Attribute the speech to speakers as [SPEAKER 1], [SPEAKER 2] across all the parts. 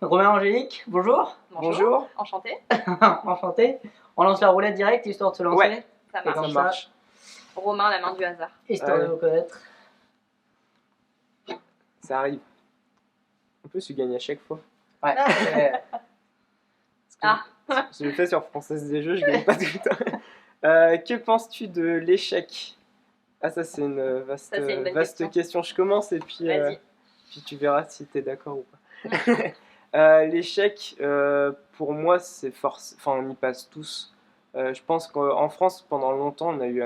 [SPEAKER 1] Romain Angélique, bonjour.
[SPEAKER 2] Bonjour.
[SPEAKER 3] Enchanté.
[SPEAKER 1] Enchanté. On lance la roulette directe histoire de se lancer.
[SPEAKER 2] Ouais.
[SPEAKER 3] Ça
[SPEAKER 1] Et
[SPEAKER 3] marche.
[SPEAKER 1] comme
[SPEAKER 2] Ça marche.
[SPEAKER 3] Romain, la main du hasard.
[SPEAKER 1] histoire de
[SPEAKER 2] Ouais.
[SPEAKER 1] vous connaître.
[SPEAKER 2] Ça arrive. En plus, tu gagnes à chaque fois.
[SPEAKER 1] Ouais.
[SPEAKER 3] Ah.
[SPEAKER 2] Je le fais sur Française des Jeux, je gagne pas tout le temps. Que penses-tu de l'échec? Ah, ça, c'est une vaste,
[SPEAKER 3] Ça, c'est une bonne
[SPEAKER 2] vaste question. Je commence et puis,
[SPEAKER 3] Vas-y.
[SPEAKER 2] puis tu verras si tu es d'accord ou pas. L'échec, pour moi, c'est force. Enfin, on y passe tous. Je pense qu'en France, pendant longtemps, on a eu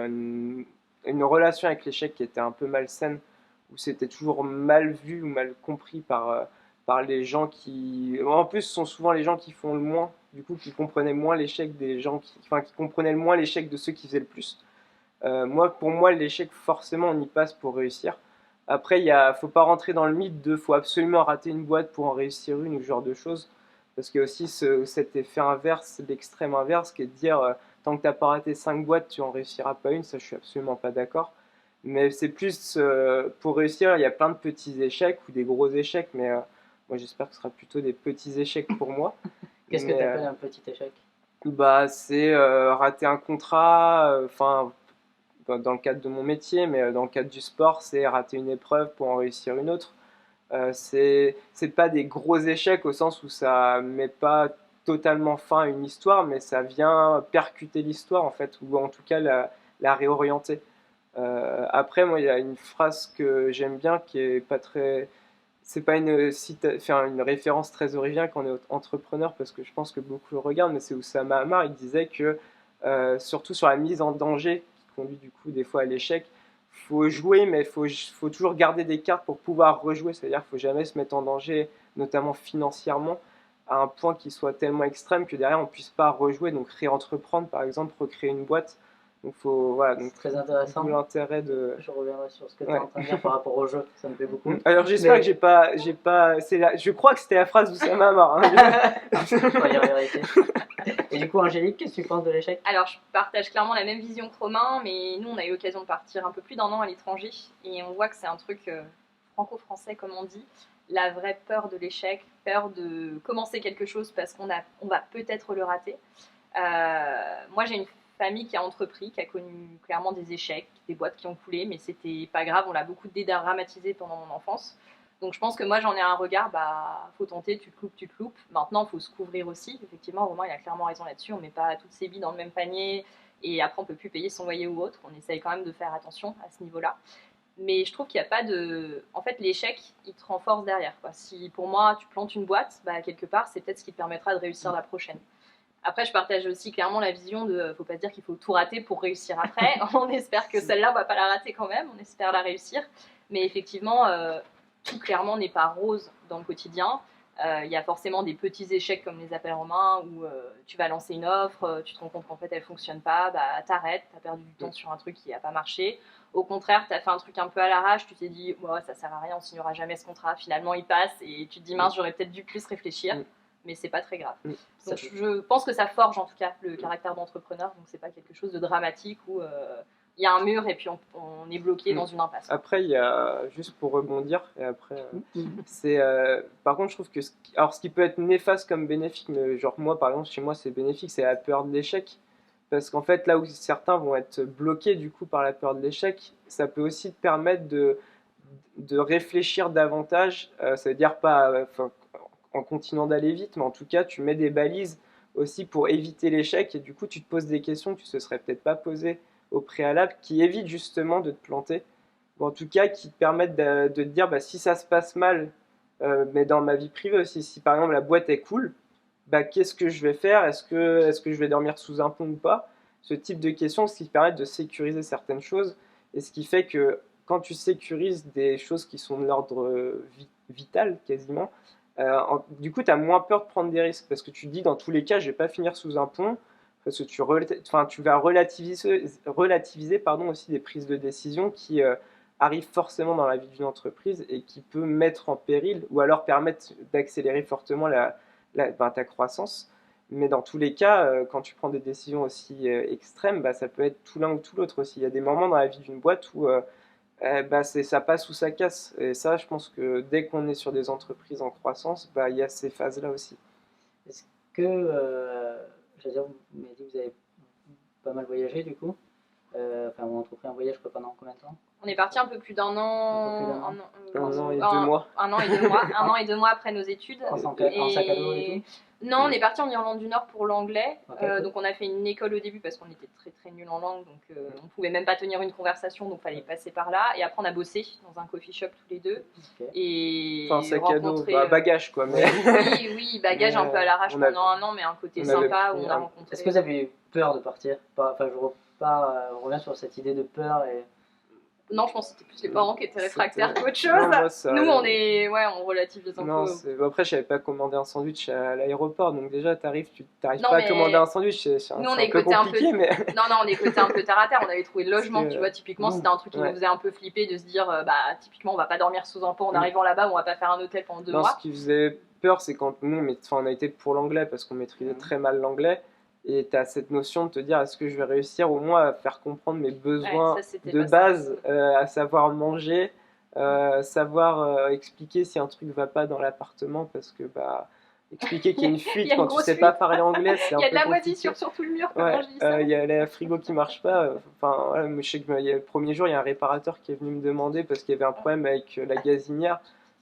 [SPEAKER 2] une relation avec l'échec qui était un peu malsaine, où c'était toujours mal vu ou mal compris par les gens qui. En plus, ce sont souvent les gens qui font le moins, du coup, qui comprenaient moins l'échec des gens qui comprenaient le moins l'échec de ceux qui faisaient le plus. Pour moi, l'échec, forcément, on y passe pour réussir. Après, faut pas rentrer dans le mythe de faut absolument rater une boîte pour en réussir une ou ce genre de choses. Parce qu'il y a aussi cet effet inverse, l'extrême inverse, qui est de dire tant que tu n'as pas raté 5 boîtes, tu en réussiras pas une. Ça, je suis absolument pas d'accord. Mais c'est plus pour réussir, il y a plein de petits échecs ou des gros échecs. Mais moi, j'espère que ce sera plutôt des petits échecs pour moi.
[SPEAKER 1] Qu'est-ce que
[SPEAKER 2] Mais,
[SPEAKER 1] tu appelles un petit échec?
[SPEAKER 2] bah, c'est rater un contrat, enfin, dans le cadre de mon métier, mais dans le cadre du sport, c'est rater une épreuve pour en réussir une autre. C'est pas des gros échecs au sens où ça met pas totalement fin à une histoire, mais ça vient percuter l'histoire en fait, ou en tout cas la réorienter. Après, moi, il y a une phrase que j'aime bien qui est pas très. C'est pas une référence très originale quand on est entrepreneur parce que je pense que beaucoup le regardent, mais c'est Oussama Hamar. Il disait que surtout sur la mise en danger qui conduit du coup des fois à l'échec, faut jouer, mais faut toujours garder des cartes pour pouvoir rejouer. C'est-à-dire qu'il faut jamais se mettre en danger, notamment financièrement, à un point qui soit tellement extrême que derrière on puisse pas rejouer, donc réentreprendre par exemple, recréer une boîte. Donc voilà, donc
[SPEAKER 1] C'est très intéressant.
[SPEAKER 2] d'où l'intérêt de.
[SPEAKER 1] Je reviendrai sur ce que tu es
[SPEAKER 2] Ouais.
[SPEAKER 1] en train de dire par rapport au jeu, ça me plaît beaucoup.
[SPEAKER 2] Alors j'espère
[SPEAKER 1] Mais-
[SPEAKER 2] que j'ai pas, je crois que c'était la phrase d'Oussama Hamar. Hein.
[SPEAKER 1] On va y vérifier. Et du coup, Angélique, qu'est-ce que tu penses de l'échec?
[SPEAKER 3] Alors, je partage clairement la même vision que Romain, mais nous, on a eu l'occasion de partir un peu plus d'1 an à l'étranger, et on voit que c'est un truc franco-français, comme on dit. La vraie peur de l'échec, peur de commencer quelque chose parce qu'on va peut-être le rater. Moi, j'ai une famille qui a entrepris, qui a connu clairement des échecs, des boîtes qui ont coulé, mais c'était pas grave, on l'a beaucoup dédramatisé pendant mon enfance. Donc je pense que moi j'en ai un regard, faut tenter, tu te loupes, tu te loupes. Maintenant, il faut se couvrir aussi. Effectivement, Romain, il a clairement raison là-dessus. On met pas toutes ses billes dans le même panier et après on peut plus payer son loyer ou autre. On essaye quand même de faire attention à ce niveau-là. Mais je trouve qu'il n'y a pas de. En fait, l'échec, il te renforce derrière, quoi. Si pour moi tu plantes une boîte, quelque part, c'est peut-être ce qui te permettra de réussir la prochaine. Après, je partage aussi clairement la vision de faut pas se dire qu'il faut tout rater pour réussir après. On espère que celle-là, on va pas la rater quand même, on espère la réussir. Mais effectivement, tout clairement n'est pas rose dans le quotidien. Il y a forcément des petits échecs comme les appels romains où tu vas lancer une offre, tu te rends compte qu'en fait elle fonctionne pas, t'arrêtes, t'as perdu du temps sur un truc qui n'a pas marché. Au contraire, t'as fait un truc un peu à l'arrache, tu t'es dit ouais, ça sert à rien, on signera jamais ce contrat. Finalement, il passe et tu te dis mince, j'aurais peut-être dû plus réfléchir. Mais c'est pas très grave. Donc je pense que ça forge en tout cas le caractère d'entrepreneur, donc c'est pas quelque chose de dramatique où il y a un mur et puis on est bloqué dans une impasse.
[SPEAKER 2] Après, il y a, juste pour rebondir, et après, par contre, je trouve que ce qui peut être néfaste comme bénéfique, mais genre moi, par exemple, chez moi, c'est bénéfique, c'est la peur de l'échec. Parce qu'en fait, là où certains vont être bloqués du coup par la peur de l'échec, ça peut aussi te permettre de réfléchir davantage. Ça veut dire pas en continuant d'aller vite, mais en tout cas, tu mets des balises aussi pour éviter l'échec et du coup, tu te poses des questions que tu ne se serais peut-être pas posées au préalable qui évitent justement de te planter. Ou en tout cas, qui te permettent de te dire si ça se passe mal, mais dans ma vie privée aussi, si par exemple la boîte est cool, qu'est-ce que je vais faire? Est-ce que je vais dormir sous un pont ou pas? Ce type de questions, ce qui permet de sécuriser certaines choses et ce qui fait que quand tu sécurises des choses qui sont de l'ordre vital quasiment, du coup, tu as moins peur de prendre des risques parce que tu te dis dans tous les cas, je vais pas finir sous un pont parce que tu vas relativiser aussi des prises de décision qui arrivent forcément dans la vie d'une entreprise et qui peut mettre en péril ou alors permettre d'accélérer fortement ta croissance. Mais dans tous les cas, quand tu prends des décisions aussi extrêmes, ça peut être tout l'un ou tout l'autre aussi. Il y a des moments dans la vie d'une boîte où ça passe ou ça casse. Et ça, je pense que dès qu'on est sur des entreprises en croissance, il y a ces phases-là aussi.
[SPEAKER 1] Est-ce que, je veux dire, vous m'avez dit que vous avez pas mal voyagé du coup. Enfin, vous entrepris un voyage pendant combien de temps?
[SPEAKER 3] On est parti un peu plus d'un an,
[SPEAKER 2] Un an et 2 mois.
[SPEAKER 3] un an et 2 mois, un an et 2 mois après nos études.
[SPEAKER 1] En sac à dos et tout?
[SPEAKER 3] Non, on est parti en Irlande du Nord pour l'anglais.
[SPEAKER 1] Okay,
[SPEAKER 3] donc on a fait une école au début parce qu'on était très très nuls en langue, donc on pouvait même pas tenir une conversation, donc fallait passer par là. Et après on a bossé dans un coffee shop tous les deux.
[SPEAKER 1] Okay.
[SPEAKER 3] Et
[SPEAKER 2] enfin, sac à dos, bagage quoi. Mais...
[SPEAKER 3] oui, bagage un peu à l'arrache pendant un an, mais un côté sympa où on a rencontré.
[SPEAKER 1] Est-ce que vous avez eu peur de partir? Enfin, je reviens sur cette idée de peur et...
[SPEAKER 3] Non, je pense que c'était plus les parents qui étaient réfractaires qu'autre chose.
[SPEAKER 2] Non, moi,
[SPEAKER 3] nous, on relativise un peu.
[SPEAKER 2] Après, je n'avais pas commandé un sandwich à l'aéroport, donc déjà, tu n'arrives pas à commander un sandwich. C'est
[SPEAKER 3] nous, on
[SPEAKER 2] un peu compliqué, mais...
[SPEAKER 3] Non, on est côté un peu terre à terre. On avait trouvé le logement, tu vois. Typiquement, c'était un truc qui nous faisait un peu flipper de se dire, typiquement, on va pas dormir sous un pont en arrivant là-bas, on va pas faire un hôtel pendant 2 mois.
[SPEAKER 2] Ce qui faisait peur, c'est quand nous, on a été pour l'anglais parce qu'on maîtrisait très mal l'anglais. Et tu as cette notion de te dire, est-ce que je vais réussir au moins à faire comprendre mes besoins de base, à savoir manger, savoir expliquer si un truc va pas dans l'appartement, parce que expliquer qu'il y a une fuite quand tu sais pas parler anglais, c'est un peu compliqué.
[SPEAKER 3] Il y a de la moisissure sur tout le mur, comment je dis ça.
[SPEAKER 2] Il y a la frigo qui marche pas. Je sais que le premier jour, il y a un réparateur qui est venu me demander parce qu'il y avait un problème avec la gazinière.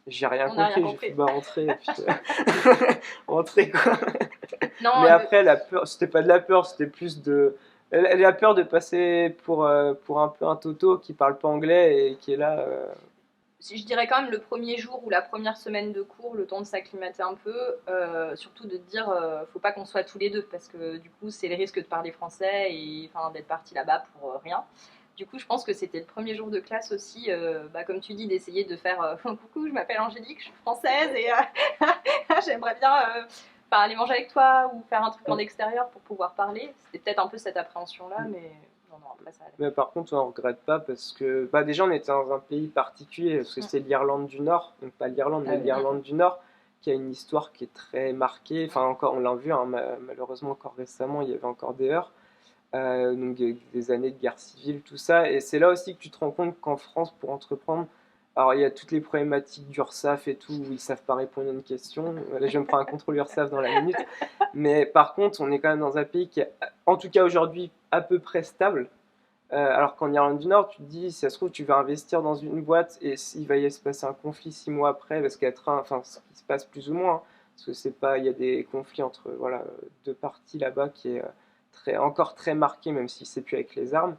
[SPEAKER 2] J'ai rien compris, j'ai fait rentrer, et puis rentrer quoi. Non, mais après, la peur, c'était pas de la peur, c'était plus de. Elle a peur de passer pour un peu un toto qui parle pas anglais et qui est là.
[SPEAKER 3] Je dirais quand même le premier jour ou la première semaine de cours, le temps de s'acclimater un peu, surtout de te dire, faut pas qu'on soit tous les deux, parce que du coup, c'est le risque de parler français et d'être parti là-bas pour rien. Du coup, je pense que c'était le premier jour de classe aussi, comme tu dis, d'essayer de faire coucou, je m'appelle Angélique, je suis française et j'aimerais bien aller manger avec toi ou faire un truc en extérieur pour pouvoir parler. C'était peut-être un peu cette appréhension-là, mais non, après ça allait.
[SPEAKER 2] Mais par contre, on ne regrette pas parce que déjà, on était dans un pays particulier, parce que c'est l'Irlande du Nord, donc pas l'Irlande, mais l'Irlande du Nord, qui a une histoire qui est très marquée. Enfin, encore, on l'a vu, malheureusement, encore récemment, il y avait encore des heurts. Donc des années de guerre civile, tout ça. Et c'est là aussi que tu te rends compte qu'en France, pour entreprendre, alors il y a toutes les problématiques d'URSSAF et tout, où ils ne savent pas répondre à une question. Là, je vais me prendre un contrôle URSSAF dans la minute. Mais par contre, on est quand même dans un pays qui est, en tout cas aujourd'hui, à peu près stable. Alors qu'en Irlande du Nord, tu te dis, si ça se trouve, tu vas investir dans une boîte et il va y se passer un conflit 6 mois après, parce qu'il y a ce qui se passe plus ou moins, parce que c'est pas, il y a des conflits entre deux parties là-bas qui est encore très marqué, même si c'est plus avec les armes.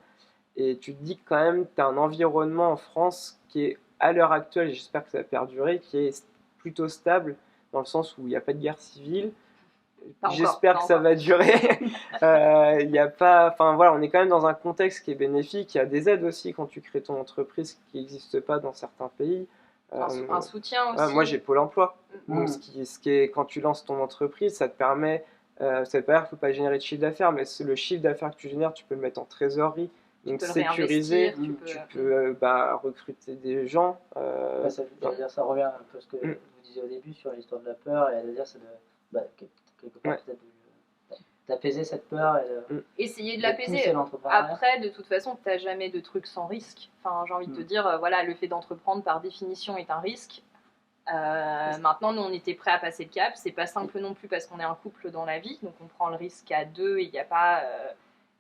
[SPEAKER 2] Et tu te dis que quand même, tu as un environnement en France qui est, à l'heure actuelle, et j'espère que ça va perdurer, qui est plutôt stable, dans le sens où il n'y a pas de guerre civile. J'espère que ça va durer. Y a pas, on est quand même dans un contexte qui est bénéfique. Il y a des aides aussi quand tu crées ton entreprise qui n'existent pas dans certains pays.
[SPEAKER 3] Un soutien aussi.
[SPEAKER 2] Moi, j'ai Pôle emploi. Donc, ce qui est, quand tu lances ton entreprise, ça te permet... ça veut pas dire qu'il ne faut pas générer de chiffre d'affaires, mais le chiffre d'affaires que tu génères, tu peux le mettre en trésorerie, donc sécuriser, tu peux recruter des gens.
[SPEAKER 1] Ça revient un peu à ce que vous disiez au début sur l'histoire de la peur, et de dire c'est quelque part peut-être d'apaiser cette peur et
[SPEAKER 3] essayer de l'apaiser. Après, de toute façon, tu n'as jamais de truc sans risque. Enfin, j'ai envie de te dire, le fait d'entreprendre par définition est un risque. Maintenant, nous, on était prêts à passer le cap. C'est pas simple non plus parce qu'on est un couple dans la vie, donc on prend le risque à deux et il n'y a pas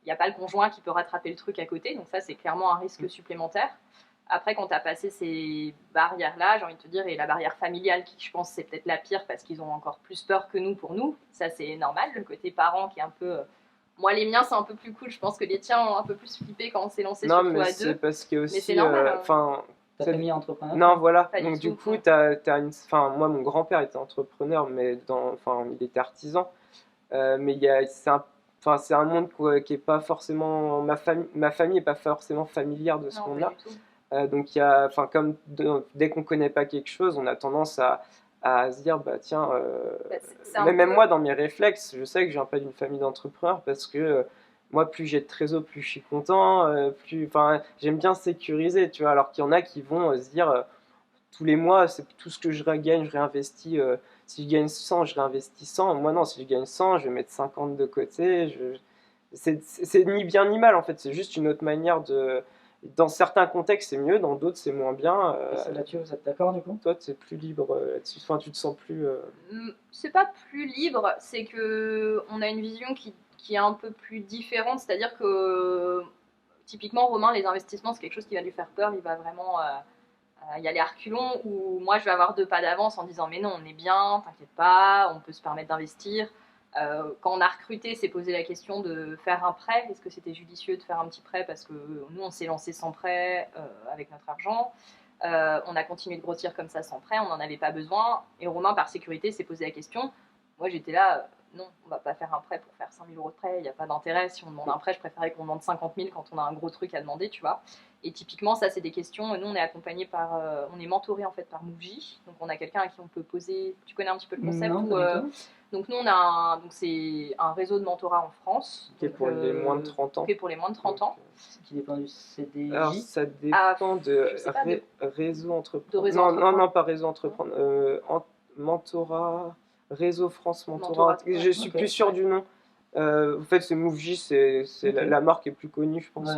[SPEAKER 3] le conjoint qui peut rattraper le truc à côté. Donc ça, c'est clairement un risque supplémentaire. Après, quand tu as passé ces barrières-là, j'ai envie de te dire, et la barrière familiale, qui je pense c'est peut-être la pire parce qu'ils ont encore plus peur que nous pour nous. Ça, c'est normal. Le côté parent qui est un peu... Moi, les miens, c'est un peu plus cool. Je pense que les tiens ont un peu plus flippé quand on s'est lancé surtout à deux.
[SPEAKER 2] Non, mais c'est parce que aussi...
[SPEAKER 3] Mais c'est normal.
[SPEAKER 1] Ta famille entrepreneur?
[SPEAKER 2] Non, voilà. Donc du coup, moi, mon grand-père était entrepreneur, mais il était artisan. Mais c'est un monde qui est pas forcément... Ma famille est pas forcément familière de ce qu'on a. Donc dès qu'on connaît pas quelque chose, on a tendance à se dire même moi dans mes réflexes, je sais que je viens pas d'une famille d'entrepreneurs parce que moi, plus j'ai de trésor, plus je suis content, j'aime bien sécuriser, tu vois, alors qu'il y en a qui vont se dire tous les mois, c'est tout ce que je gagne, je réinvestis, si je gagne 100, je réinvestis 100, moi non, si je gagne 100, je vais mettre 50 de côté, c'est ni bien ni mal en fait, c'est juste une autre manière de... Dans certains contextes, c'est mieux, dans d'autres, c'est moins bien.
[SPEAKER 1] Et là-dessus, vous êtes d'accord du coup?
[SPEAKER 2] Toi, tu es plus libre là-dessus. Enfin, tu te sens plus.
[SPEAKER 3] C'est pas plus libre, c'est que on a une vision qui est un peu plus différente. C'est-à-dire que typiquement, Romain, les investissements, c'est quelque chose qui va lui faire peur. Il va vraiment y aller à reculons. Ou moi, je vais avoir 2 pas d'avance en disant mais non, on est bien, t'inquiète pas, on peut se permettre d'investir. Quand on a recruté, c'est posé la question de faire un prêt. Est-ce que c'était judicieux de faire un petit prêt? Parce que nous, on s'est lancé sans prêt avec notre argent. On a continué de grossir comme ça sans prêt, on n'en avait pas besoin. Et Romain, par sécurité, s'est posé la question. Moi, j'étais là, non, on va pas faire un prêt pour faire 5 000 € de prêt, il n'y a pas d'intérêt. Si on demande un prêt, je préférais qu'on demande 50 000 quand on a un gros truc à demander, tu vois. Et typiquement, ça, c'est des questions. Nous, on est accompagné par, on est mentoré en fait par Mouvji. Donc, on a quelqu'un à qui on peut poser. Tu connais un petit peu le concept?
[SPEAKER 1] Non,
[SPEAKER 3] où,
[SPEAKER 1] pas du tout.
[SPEAKER 3] donc, nous, on a donc c'est un réseau de mentorat en France.
[SPEAKER 2] Qui est pour les moins de 30 ans.
[SPEAKER 3] Qui est pour les moins de 30 ans.
[SPEAKER 1] Qui dépend du CDJ.
[SPEAKER 2] Alors, ça dépend de réseau entreprendre. Non, pas réseau entreprendre. Mentorat, réseau France Mentorat. Je suis plus sûr du nom. En fait, c'est Mouvji, c'est la marque est plus connue, je pense.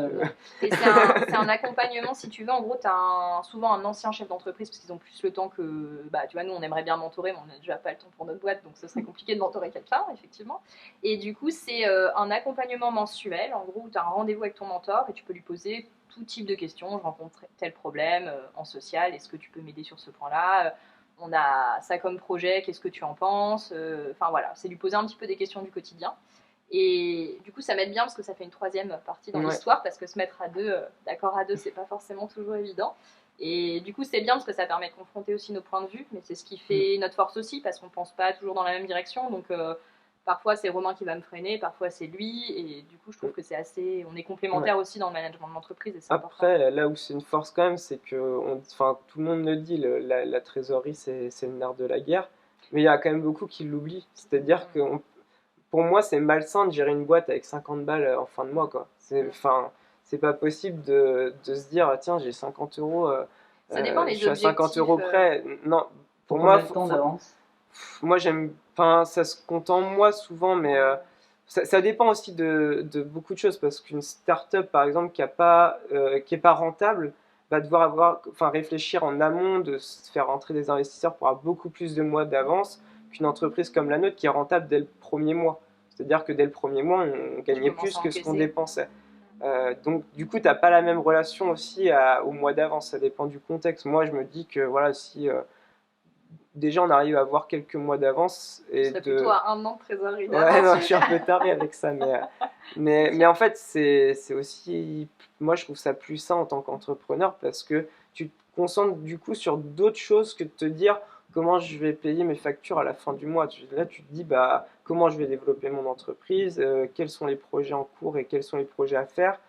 [SPEAKER 3] Et c'est un accompagnement, si tu veux. En gros, tu as souvent un ancien chef d'entreprise, parce qu'ils ont plus le temps que. Bah, tu vois, nous, on aimerait bien mentorer, mais on n'a déjà pas le temps pour notre boîte, donc ce serait compliqué de mentorer quelqu'un, effectivement. Et du coup, c'est un accompagnement mensuel, en gros, où tu as un rendez-vous avec ton mentor et tu peux lui poser tout type de questions. Je rencontre tel problème en social, est-ce que tu peux m'aider sur ce point-là? On a ça comme projet, qu'est-ce que tu en penses? Enfin voilà, c'est lui poser un petit peu des questions du quotidien. Et du coup, ça m'aide bien parce que ça fait une 3e partie dans l'histoire, parce que se mettre à 2, d'accord à 2, c'est pas forcément toujours évident. Et du coup, c'est bien parce que ça permet de confronter aussi nos points de vue, mais c'est ce qui fait notre force aussi, parce qu'on pense pas toujours dans la même direction. Donc, parfois, c'est Romain qui va me freiner, parfois, c'est lui. Et du coup, je trouve que c'est assez. On est complémentaires aussi dans le management de l'entreprise. Et
[SPEAKER 2] après, important. Là où c'est une force quand même, c'est que tout le monde le dit, la trésorerie, c'est le nerf de la guerre. Mais il y a quand même beaucoup qui l'oublient. C'est-à-dire que pour moi, c'est malsain de gérer une boîte avec 50 balles en fin de mois, quoi. C'est pas possible de se dire, tiens, j'ai 50 €.
[SPEAKER 3] Ça dépend des
[SPEAKER 2] je suis à 50 € près. Non, pour
[SPEAKER 1] moi,
[SPEAKER 2] moi, j'aime. Enfin, ça se compte en mois souvent, mais ça dépend aussi de beaucoup de choses, parce qu'une start-up, par exemple, qui est pas rentable, va devoir réfléchir en amont, de se faire rentrer des investisseurs pour avoir beaucoup plus de mois d'avance qu'une entreprise comme la nôtre qui est rentable dès le premier mois. C'est-à-dire que dès le premier mois, on gagnait plus que ce qu'on dépensait. Donc du coup, tu n'as pas la même relation aussi au mois d'avance, ça dépend du contexte. Moi, je me dis que voilà, si déjà on arrive à avoir quelques mois d'avance...
[SPEAKER 3] Ce serait plutôt à 1 an de trésorerie
[SPEAKER 2] d'avance. Ouais, non, je suis un peu taré avec ça, mais en fait, c'est aussi... Moi, je trouve ça plus sain en tant qu'entrepreneur, parce que tu te concentres du coup sur d'autres choses que de te dire comment je vais payer mes factures à la fin du mois. Là, tu te dis comment je vais développer mon entreprise, quels sont les projets en cours et quels sont les projets à faire.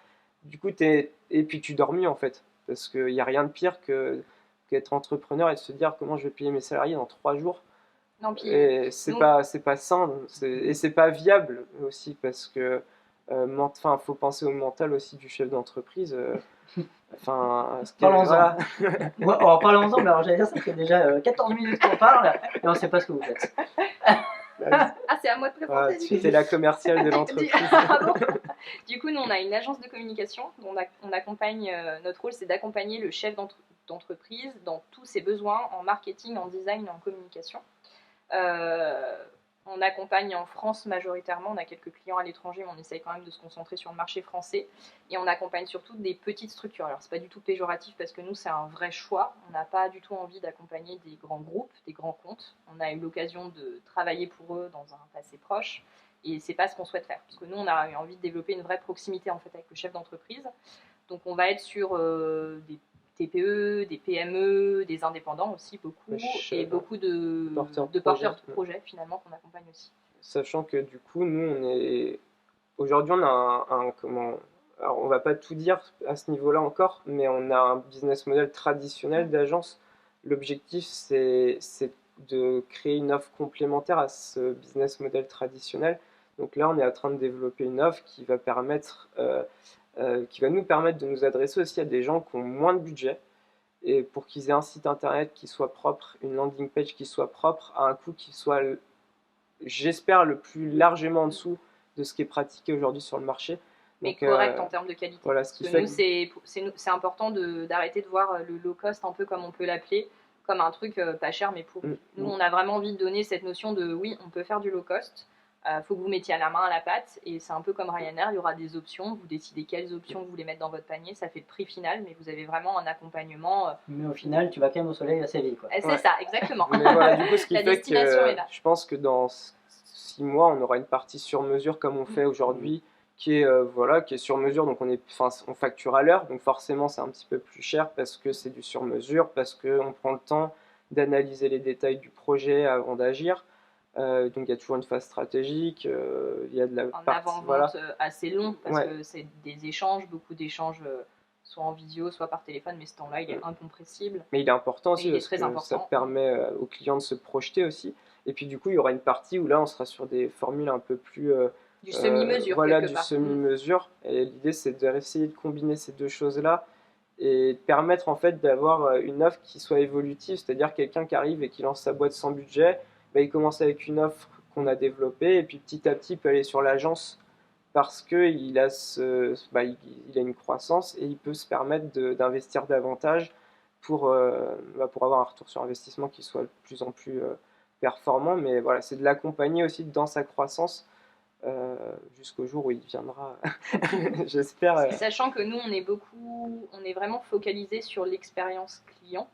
[SPEAKER 2] Du coup, et puis tu dors mieux en fait, parce qu'il n'y a rien de pire qu'être entrepreneur et de se dire comment je vais payer mes salariés dans 3 jours.
[SPEAKER 3] Non, puis,
[SPEAKER 2] et c'est pas sain, et c'est pas viable aussi, parce que faut penser au mental aussi du chef d'entreprise.
[SPEAKER 1] Parlons-en. Voilà. Alors, parlons-en, mais alors j'allais dire, ça fait déjà 14 minutes qu'on parle et on ne sait pas ce que vous faites.
[SPEAKER 3] C'est à moi de présenter.
[SPEAKER 2] C'est la commerciale de l'entreprise.
[SPEAKER 3] Du coup, nous, on a une agence de communication. On accompagne, notre rôle, c'est d'accompagner le chef d'entreprise dans tous ses besoins en marketing, en design et en communication. On accompagne en France majoritairement, on a quelques clients à l'étranger, mais on essaye quand même de se concentrer sur le marché français. Et on accompagne surtout des petites structures. Alors, c'est pas du tout péjoratif, parce que nous, c'est un vrai choix. On n'a pas du tout envie d'accompagner des grands groupes, des grands comptes. On a eu l'occasion de travailler pour eux dans un passé proche. Et c'est pas ce qu'on souhaite faire. Parce que nous, on a eu envie de développer une vraie proximité en fait, avec le chef d'entreprise. Donc, on va être sur des TPE, des PME, des indépendants aussi, beaucoup, et beaucoup de porteurs de projets finalement qu'on accompagne aussi.
[SPEAKER 2] Sachant que du coup, nous, aujourd'hui, on a alors on va pas tout dire à ce niveau-là encore, mais on a un business model traditionnel d'agence. L'objectif, c'est de créer une offre complémentaire à ce business model traditionnel. Donc là, on est en train de développer une offre qui va nous permettre de nous adresser aussi à des gens qui ont moins de budget, et pour qu'ils aient un site internet qui soit propre, une landing page qui soit propre, à un coût qui soit, j'espère, le plus largement en dessous de ce qui est pratiqué aujourd'hui sur le marché.
[SPEAKER 3] mais
[SPEAKER 2] Donc,
[SPEAKER 3] correct en termes de qualité.
[SPEAKER 2] Voilà, ce qui
[SPEAKER 3] Parce
[SPEAKER 2] fait
[SPEAKER 3] que nous, c'est important d'arrêter de voir le low cost un peu comme on peut l'appeler, comme un truc pas cher mais pourri. Nous, on a vraiment envie de donner cette notion de oui, on peut faire du low cost. Faut que vous mettiez à la main, à la pâte, et c'est un peu comme Ryanair, il y aura des options, vous décidez quelles options vous voulez mettre dans votre panier, ça fait le prix final, mais vous avez vraiment un accompagnement.
[SPEAKER 1] Mais au final, tu vas quand même au soleil assez vite, quoi.
[SPEAKER 3] C'est ça, exactement.
[SPEAKER 2] Mais voilà, du coup, ce qui
[SPEAKER 3] La
[SPEAKER 2] fait
[SPEAKER 3] destination
[SPEAKER 2] que
[SPEAKER 3] est là.
[SPEAKER 2] je pense que dans 6 mois, on aura une partie sur mesure comme on fait aujourd'hui, qui est, voilà, qui est sur mesure, donc on facture à l'heure, donc forcément c'est un petit peu plus cher parce que c'est du sur mesure, parce qu'on prend le temps d'analyser les détails du projet avant d'agir. Donc il y a toujours une phase stratégique, il y a de la
[SPEAKER 3] Un
[SPEAKER 2] partie,
[SPEAKER 3] avant-vente
[SPEAKER 2] voilà.
[SPEAKER 3] assez long, parce
[SPEAKER 2] Ouais.
[SPEAKER 3] que c'est des échanges, beaucoup d'échanges, soit en visio, soit par téléphone, mais ce temps-là, il est incompressible.
[SPEAKER 2] Mais il est important aussi
[SPEAKER 3] il est
[SPEAKER 2] parce
[SPEAKER 3] très
[SPEAKER 2] que
[SPEAKER 3] important.
[SPEAKER 2] ça permet aux clients de se projeter aussi. Et puis du coup, il y aura une partie où là, on sera sur des formules un peu plus...
[SPEAKER 3] Du semi-mesure,
[SPEAKER 2] voilà,
[SPEAKER 3] quelque
[SPEAKER 2] du
[SPEAKER 3] part.
[SPEAKER 2] semi-mesure. Et l'idée, c'est d'essayer de combiner ces deux choses-là et de permettre en fait d'avoir une offre qui soit évolutive, c'est-à-dire quelqu'un qui arrive et qui lance sa boîte sans budget, bah, il commence avec une offre qu'on a développée et puis petit à petit, il peut aller sur l'agence parce qu'il a, il a une croissance et il peut se permettre d'investir davantage pour avoir un retour sur investissement qui soit de plus en plus performant. Mais voilà, c'est de l'accompagner aussi dans sa croissance jusqu'au jour où il viendra, j'espère.
[SPEAKER 3] Sachant que nous, on est vraiment focalisé sur l'expérience client,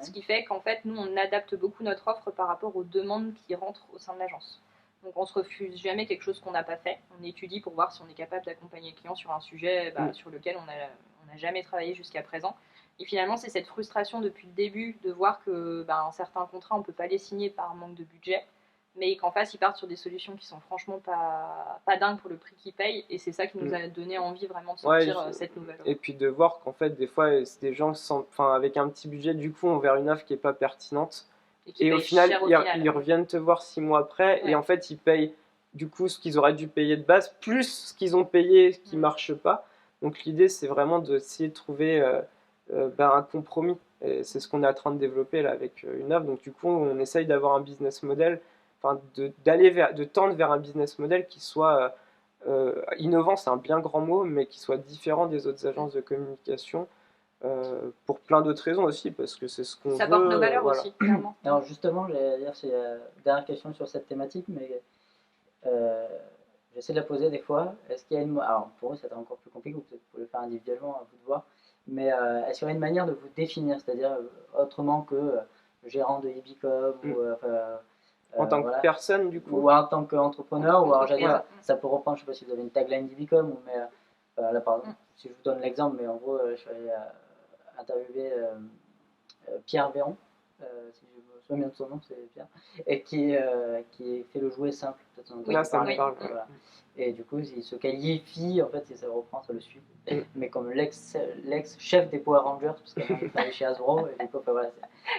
[SPEAKER 3] ce qui fait qu'en fait, nous, on adapte beaucoup notre offre par rapport aux demandes qui rentrent au sein de l'agence. Donc on se refuse jamais quelque chose qu'on n'a pas fait. On étudie pour voir si on est capable d'accompagner le client sur un sujet sur lequel on n'a jamais travaillé jusqu'à présent. Et finalement, c'est cette frustration depuis le début de voir que certains contrats, on ne peut pas les signer par manque de budget, mais qu'en face, ils partent sur des solutions qui sont franchement pas dingues pour le prix qu'ils payent. Et c'est ça qui nous a donné envie vraiment de sortir cette nouvelle offre.
[SPEAKER 2] Et puis de voir qu'en fait, des fois, c'est des gens avec un petit budget, du coup, on vers une offre qui n'est pas pertinente. Et au final, ils reviennent te voir 6 mois après, et en fait, ils payent du coup ce qu'ils auraient dû payer de base, plus ce qu'ils ont payé qui ne marche pas. Donc l'idée, c'est vraiment d'essayer de trouver un compromis. Et c'est ce qu'on est en train de développer là avec une offre. Donc du coup, on essaye d'avoir un business model, de tendre vers un business model qui soit innovant, c'est un bien grand mot, mais qui soit différent des autres agences de communication. Pour plein d'autres raisons aussi, parce que c'est ce qu'on veut.
[SPEAKER 3] Ça porte nos valeurs aussi, clairement.
[SPEAKER 1] Alors justement, j'allais dire, c'est la dernière question sur cette thématique, mais j'essaie de la poser des fois. Est-ce qu'il y a alors pour eux, c'est encore plus compliqué, ou peut-être vous pouvez le faire individuellement, à vous de voir, mais est-ce qu'il y aurait une manière de vous définir, c'est-à-dire autrement que gérant de Ibicom,
[SPEAKER 2] en tant que personne, du coup,
[SPEAKER 1] ou en tant qu'entrepreneur, ou alors j'allais dire, ça peut reprendre, je ne sais pas si vous avez une tagline d'Ibicom, mais là, par exemple, si je vous donne l'exemple, mais en gros, je suis allé interviewer Pierre Véron, si je me souviens bien de son nom, c'est Pierre, et qui fait le jouet simple.
[SPEAKER 2] Là, ça me parle.
[SPEAKER 1] Voilà. Et du coup, il se qualifie, en fait, si ça reprend, ça le suit, mais comme l'ex-chef des Power Rangers, parce qu'il travaille chez Hasbro, et du coup, voilà.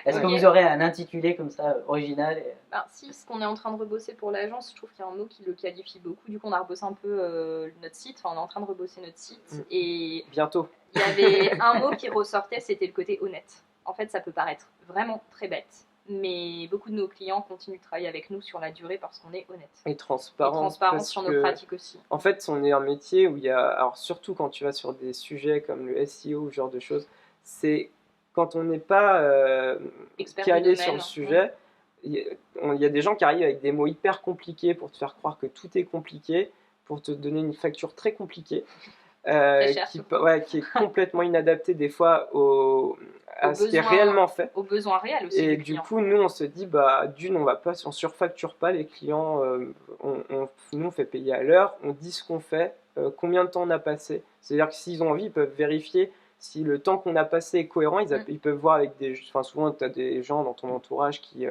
[SPEAKER 1] Est-ce que vous aurez un intitulé comme ça, original
[SPEAKER 3] Si, ce qu'on est en train de rebosser pour l'agence, je trouve qu'il y a un mot qui le qualifie beaucoup. Du coup, on a rebossé un peu notre site, on est en train de rebosser notre site. Et
[SPEAKER 2] bientôt.
[SPEAKER 3] Il y avait un mot qui ressortait, c'était le côté honnête. En fait, ça peut paraître vraiment très bête, mais beaucoup de nos clients continuent de travailler avec nous sur la durée parce qu'on est honnête.
[SPEAKER 2] Et transparent
[SPEAKER 3] sur nos pratiques aussi.
[SPEAKER 2] En fait, on est un métier où il y a, alors surtout quand tu vas sur des sujets comme le SEO ou ce genre de choses, c'est quand on n'est pas calé sur le sujet, il y a des gens qui arrivent avec des mots hyper compliqués pour te faire croire que tout est compliqué, pour te donner une facture très compliquée. Qui est complètement inadapté des fois à ce qui est réellement fait.
[SPEAKER 3] Aux besoins réels aussi.
[SPEAKER 2] Et du coup, nous, on se dit, on surfacture pas les clients, nous, on fait payer à l'heure, on dit ce qu'on fait, combien de temps on a passé. C'est-à-dire que s'ils ont envie, ils peuvent vérifier si le temps qu'on a passé est cohérent. Ils peuvent voir avec souvent, tu as des gens dans ton entourage qui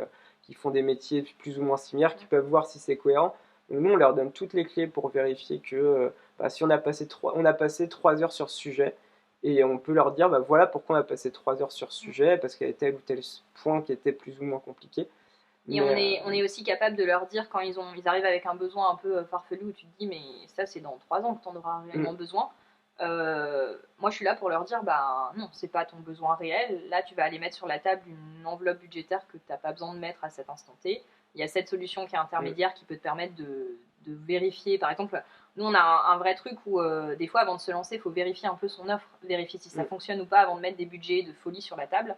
[SPEAKER 2] font des métiers plus ou moins similaires, qui peuvent voir si c'est cohérent. Donc, nous, on leur donne toutes les clés pour vérifier que si on a passé 3 heures sur ce sujet, et on peut leur dire voilà pourquoi on a passé 3 heures sur ce sujet, parce qu'il y avait tel ou tel point qui était plus ou moins compliqué.
[SPEAKER 3] Et on est aussi capable de leur dire quand ils arrivent avec un besoin un peu farfelu où tu te dis mais ça c'est dans 3 ans que tu en auras réellement besoin. Moi je suis là pour leur dire non, c'est pas ton besoin réel, là tu vas aller mettre sur la table une enveloppe budgétaire que tu n'as pas besoin de mettre à cet instant T. Il y a cette solution qui est intermédiaire qui peut te permettre de vérifier. Par exemple, Nous, on a un vrai truc où, des fois, avant de se lancer, il faut vérifier un peu son offre, vérifier si ça fonctionne ou pas avant de mettre des budgets de folie sur la table.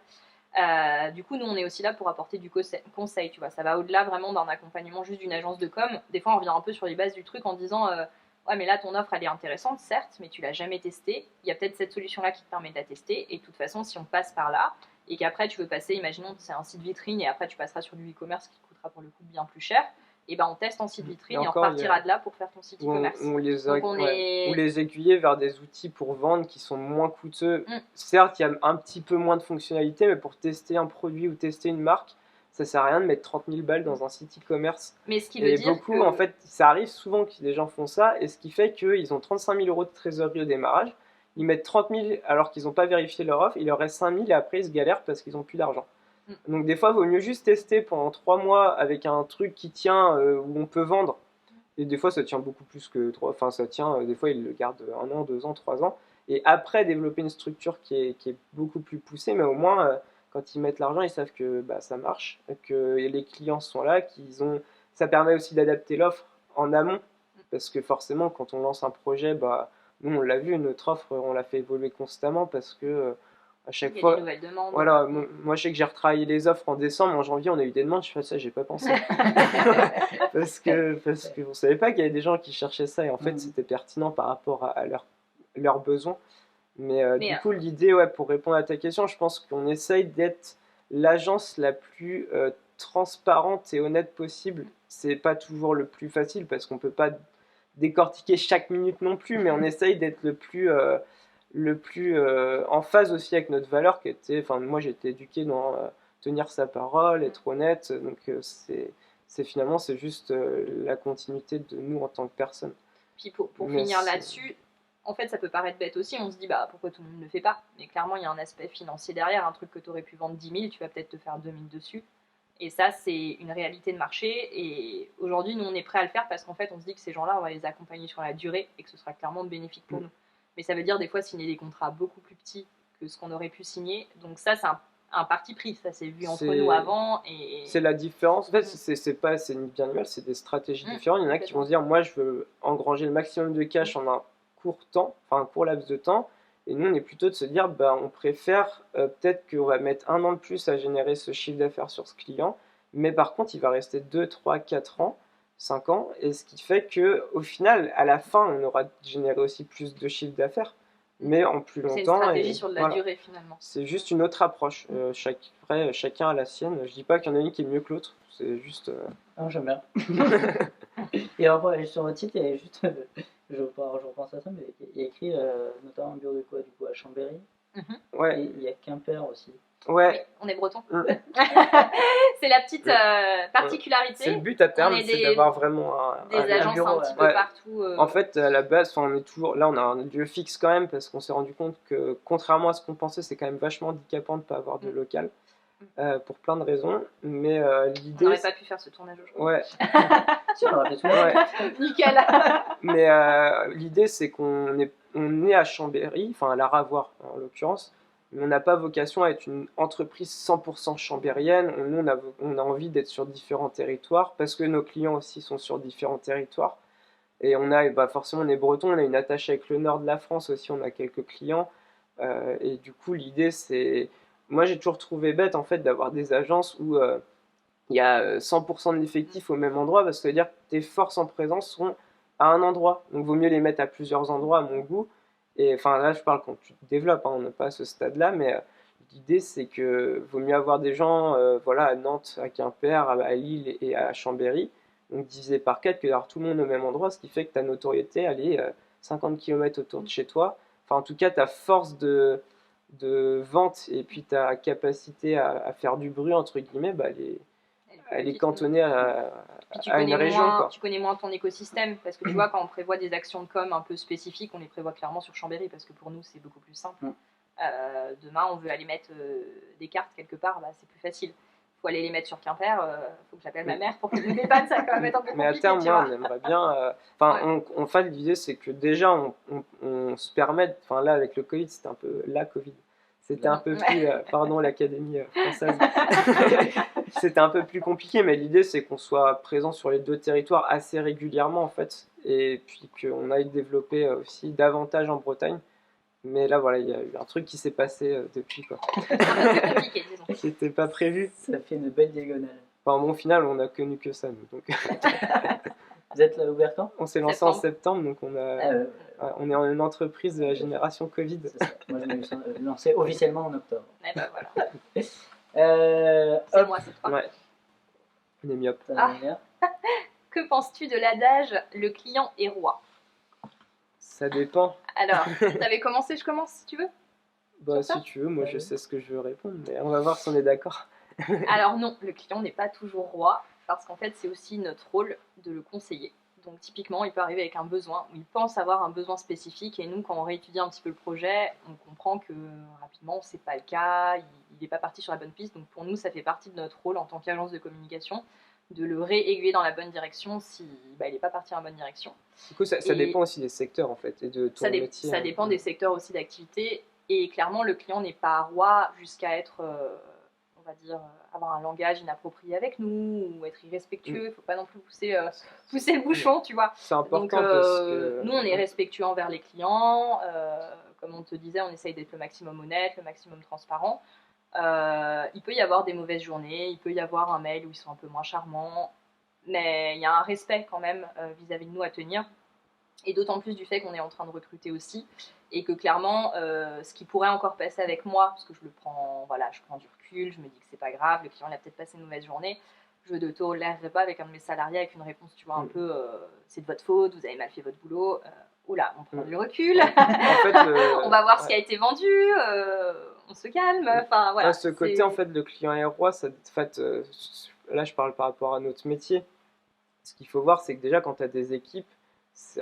[SPEAKER 3] Du coup, nous, on est aussi là pour apporter du conseil, tu vois. Ça va au-delà vraiment d'un accompagnement juste d'une agence de com. Des fois, on revient un peu sur les bases du truc en disant ouais, mais là, ton offre, elle est intéressante, certes, mais tu l'as jamais testée. Il y a peut-être cette solution-là qui te permet de la tester. Et de toute façon, si on passe par là et qu'après, tu veux passer, imaginons, c'est un site vitrine et après, tu passeras sur du e-commerce qui coûtera pour le coup bien plus cher. Et ben, on teste en site vitrine et on repartira de là pour faire ton site e-commerce.
[SPEAKER 2] Ou les aiguiller vers des outils pour vendre qui sont moins coûteux. Certes, il y a un petit peu moins de fonctionnalités, mais pour tester un produit ou tester une marque, ça sert à rien de mettre 30 000 balles dans un site e-commerce.
[SPEAKER 3] Mais ce qui veut dire
[SPEAKER 2] beaucoup, en fait, ça arrive souvent que des gens font ça, et ce qui fait qu'ils ont 35 000 euros de trésorerie au démarrage, ils mettent 30 000 alors qu'ils n'ont pas vérifié leur offre, il leur reste 5 000 et après ils se galèrent parce qu'ils n'ont plus d'argent. Donc des fois, il vaut mieux juste tester pendant 3 mois avec un truc qui tient, où on peut vendre. Et des fois, ça tient beaucoup plus que 3. Enfin, ça tient, des fois, ils le gardent 1 an, 2 ans, 3 ans. Et après, développer une structure qui est beaucoup plus poussée. Mais au moins, quand ils mettent l'argent, ils savent que ça marche, que les clients sont là, ça permet aussi d'adapter l'offre en amont. Parce que forcément, quand on lance un projet, nous, on l'a vu, notre offre, on l'a fait évoluer constamment parce que... à chaque fois, voilà, moi je sais que j'ai retravaillé les offres en décembre, en janvier on a eu des demandes, je fais ça, j'ai pas pensé. parce que on savait pas qu'il y avait des gens qui cherchaient ça et en fait c'était pertinent par rapport à leurs besoins. Mais du coup l'idée, pour répondre à ta question, je pense qu'on essaye d'être l'agence la plus transparente et honnête possible. C'est pas toujours le plus facile parce qu'on peut pas décortiquer chaque minute non plus, mais on essaye d'être le plus en phase aussi avec notre valeur qui était, moi j'ai été éduqué dans tenir sa parole, être honnête, donc c'est finalement c'est juste la continuité de nous en tant que personne.
[SPEAKER 3] Puis pour finir là-dessus, en fait ça peut paraître bête aussi, on se dit pourquoi tout le monde ne le fait pas, mais clairement il y a un aspect financier derrière, un truc que tu aurais pu vendre 10 000, tu vas peut-être te faire 2 000 dessus. Et ça, c'est une réalité de marché. Et aujourd'hui, nous, on est prêt à le faire parce qu'en fait, on se dit que ces gens-là, on va les accompagner sur la durée et que ce sera clairement bénéfique pour nous. Mais ça veut dire des fois signer des contrats beaucoup plus petits que ce qu'on aurait pu signer. Donc ça, c'est un parti pris. Ça s'est vu entre nous avant.
[SPEAKER 2] C'est la différence. En fait, c'est ni bien ni mal, c'est des stratégies différentes. Il y en a qui vont se dire, moi, je veux engranger le maximum de cash en un court laps de temps. Et nous, on est plutôt de se dire, on préfère peut-être qu'on va mettre 1 an de plus à générer ce chiffre d'affaires sur ce client. Mais par contre, il va rester 2, 3, 4 ans. 5 ans, et ce qui fait qu'au final, à la fin, on aura généré aussi plus de chiffre d'affaires, mais en plus longtemps. C'est une
[SPEAKER 3] stratégie sur de la durée finalement.
[SPEAKER 2] C'est juste une autre approche. Chacun a la sienne. Je dis pas qu'il y en a une qui est mieux que l'autre, c'est juste.
[SPEAKER 1] Non, j'aime bien. Et après, sur votre site, il y a juste. Je repense à ça, mais il y a écrit notamment un bureau de quoi, du coup, à Chambéry.
[SPEAKER 2] Ouais.
[SPEAKER 1] Et il y a Quimper aussi.
[SPEAKER 2] Ouais.
[SPEAKER 3] Oui, on est breton. C'est la petite particularité.
[SPEAKER 2] C'est le but à terme, c'est d'avoir vraiment
[SPEAKER 3] des agences bureau, un petit peu partout.
[SPEAKER 2] En fait, à la base, on est toujours là, on a un lieu fixe quand même parce qu'on s'est rendu compte que, contrairement à ce qu'on pensait, c'est quand même vachement handicapant de ne pas avoir de local. Pour plein de raisons, mais l'idée...
[SPEAKER 3] On n'aurait pas pu faire ce tournage aujourd'hui.
[SPEAKER 2] Ouais.
[SPEAKER 1] Si, on aurait fait tout.
[SPEAKER 3] Nickel.
[SPEAKER 2] Mais l'idée, c'est qu'on est à Chambéry, enfin à la Ravoire en l'occurrence, mais on n'a pas vocation à être une entreprise 100% chambérienne. On a envie d'être sur différents territoires parce que nos clients aussi sont sur différents territoires. Et on a, forcément, on est breton, on a une attache avec le nord de la France aussi, on a quelques clients. Et du coup, l'idée, c'est... Moi, j'ai toujours trouvé bête, en fait, d'avoir des agences où il y a 100% de l'effectif au même endroit, parce que ça veut dire que tes forces en présence seront à un endroit. Donc, vaut mieux les mettre à plusieurs endroits, à mon goût. Et enfin, là, je parle quand tu te développes, on n'est pas à ce stade-là, mais l'idée, c'est que vaut mieux avoir des gens à Nantes, à Quimper, à Lille et à Chambéry, donc divisé par 4, que d'avoir tout le monde au même endroit, ce qui fait que ta notoriété, elle est 50 km autour de chez toi. Enfin, en tout cas, ta force de vente et puis ta capacité à faire du bruit, entre guillemets, elle est cantonnée à une région.
[SPEAKER 3] Tu connais moins ton écosystème, parce que tu vois, quand on prévoit des actions de com un peu spécifiques, on les prévoit clairement sur Chambéry, parce que pour nous, c'est beaucoup plus simple. Demain, on veut aller mettre des cartes quelque part, c'est plus facile. Il faut aller les mettre sur Quimper, faut que j'appelle ma mère pour qu'elle me dépanne, ça va être un peu compliqué.
[SPEAKER 2] Mais à terme, on aimerait bien... en fait, l'idée, c'est que déjà, on se permet... Là, avec le Covid, c'était un peu la Covid. C'était un peu plus, pardon l'Académie française, c'était un peu plus compliqué, mais l'idée c'est qu'on soit présent sur les 2 territoires assez régulièrement en fait, et puis qu'on aille développer aussi davantage en Bretagne. Mais là voilà, il y a eu un truc qui s'est passé depuis quoi.
[SPEAKER 3] C'est un peu plus compliqué, disons.
[SPEAKER 2] C'était pas prévu.
[SPEAKER 1] Ça fait une belle diagonale.
[SPEAKER 2] Enfin bon, au final, on a connu que ça nous. Donc
[SPEAKER 1] Vous êtes là ouvert quand?
[SPEAKER 2] on s'est lancé en septembre, donc on est en une entreprise de la génération Covid.
[SPEAKER 1] C'est ça. Moi, je me suis lancé officiellement en octobre.
[SPEAKER 3] Eh ben voilà. C'est
[SPEAKER 1] Hop.
[SPEAKER 3] moi cette fois.
[SPEAKER 2] Ouais. On est myope.
[SPEAKER 3] Que penses-tu de l'adage le client est roi?
[SPEAKER 2] Ça dépend.
[SPEAKER 3] Alors, t'avais commencé, je commence si tu veux.
[SPEAKER 2] Bah si tu veux, moi je sais ce que je veux répondre, mais on va voir si on est d'accord.
[SPEAKER 3] Alors non, le client n'est pas toujours roi, parce qu'en fait c'est aussi notre rôle de le conseiller. Donc typiquement, il peut arriver avec un besoin, ou il pense avoir un besoin spécifique, et nous, quand on réétudie un petit peu le projet, on comprend que rapidement, c'est pas le cas, il n'est pas parti sur la bonne piste. Donc pour nous, ça fait partie de notre rôle en tant qu'agence de communication, de le réaiguiller dans la bonne direction si il n'est pas parti dans la bonne direction.
[SPEAKER 2] Du coup, ça dépend aussi des secteurs en fait, et de ton métier.
[SPEAKER 3] Ça dépend des secteurs aussi d'activité, et clairement, le client n'est pas roi jusqu'à être... on va dire, avoir un langage inapproprié avec nous, ou être irrespectueux. Il ne faut pas non plus pousser le bouchon, tu vois.
[SPEAKER 2] C'est important.
[SPEAKER 3] Donc,
[SPEAKER 2] parce que...
[SPEAKER 3] nous, on est respectueux envers les clients. Comme on te disait, on essaye d'être le maximum honnête, le maximum transparent. Il peut y avoir des mauvaises journées, il peut y avoir un mail où ils sont un peu moins charmants, mais il y a un respect quand même vis-à-vis de nous à tenir. Et d'autant plus du fait qu'on est en train de recruter aussi, et que clairement, ce qui pourrait encore passer avec moi, parce que je prends du recul, je me dis que c'est pas grave, le client il a peut-être passé une mauvaise journée, je ne tolérerai pas avec un de mes salariés avec une réponse, tu vois, un peu c'est de votre faute, vous avez mal fait votre boulot. Oula, on prend du recul, en fait, on va voir ce qui a été vendu, on se calme, enfin voilà.
[SPEAKER 2] Ce côté en fait, le client est roi, ça, en fait, là je parle par rapport à notre métier. Ce qu'il faut voir, c'est que déjà quand tu as des équipes,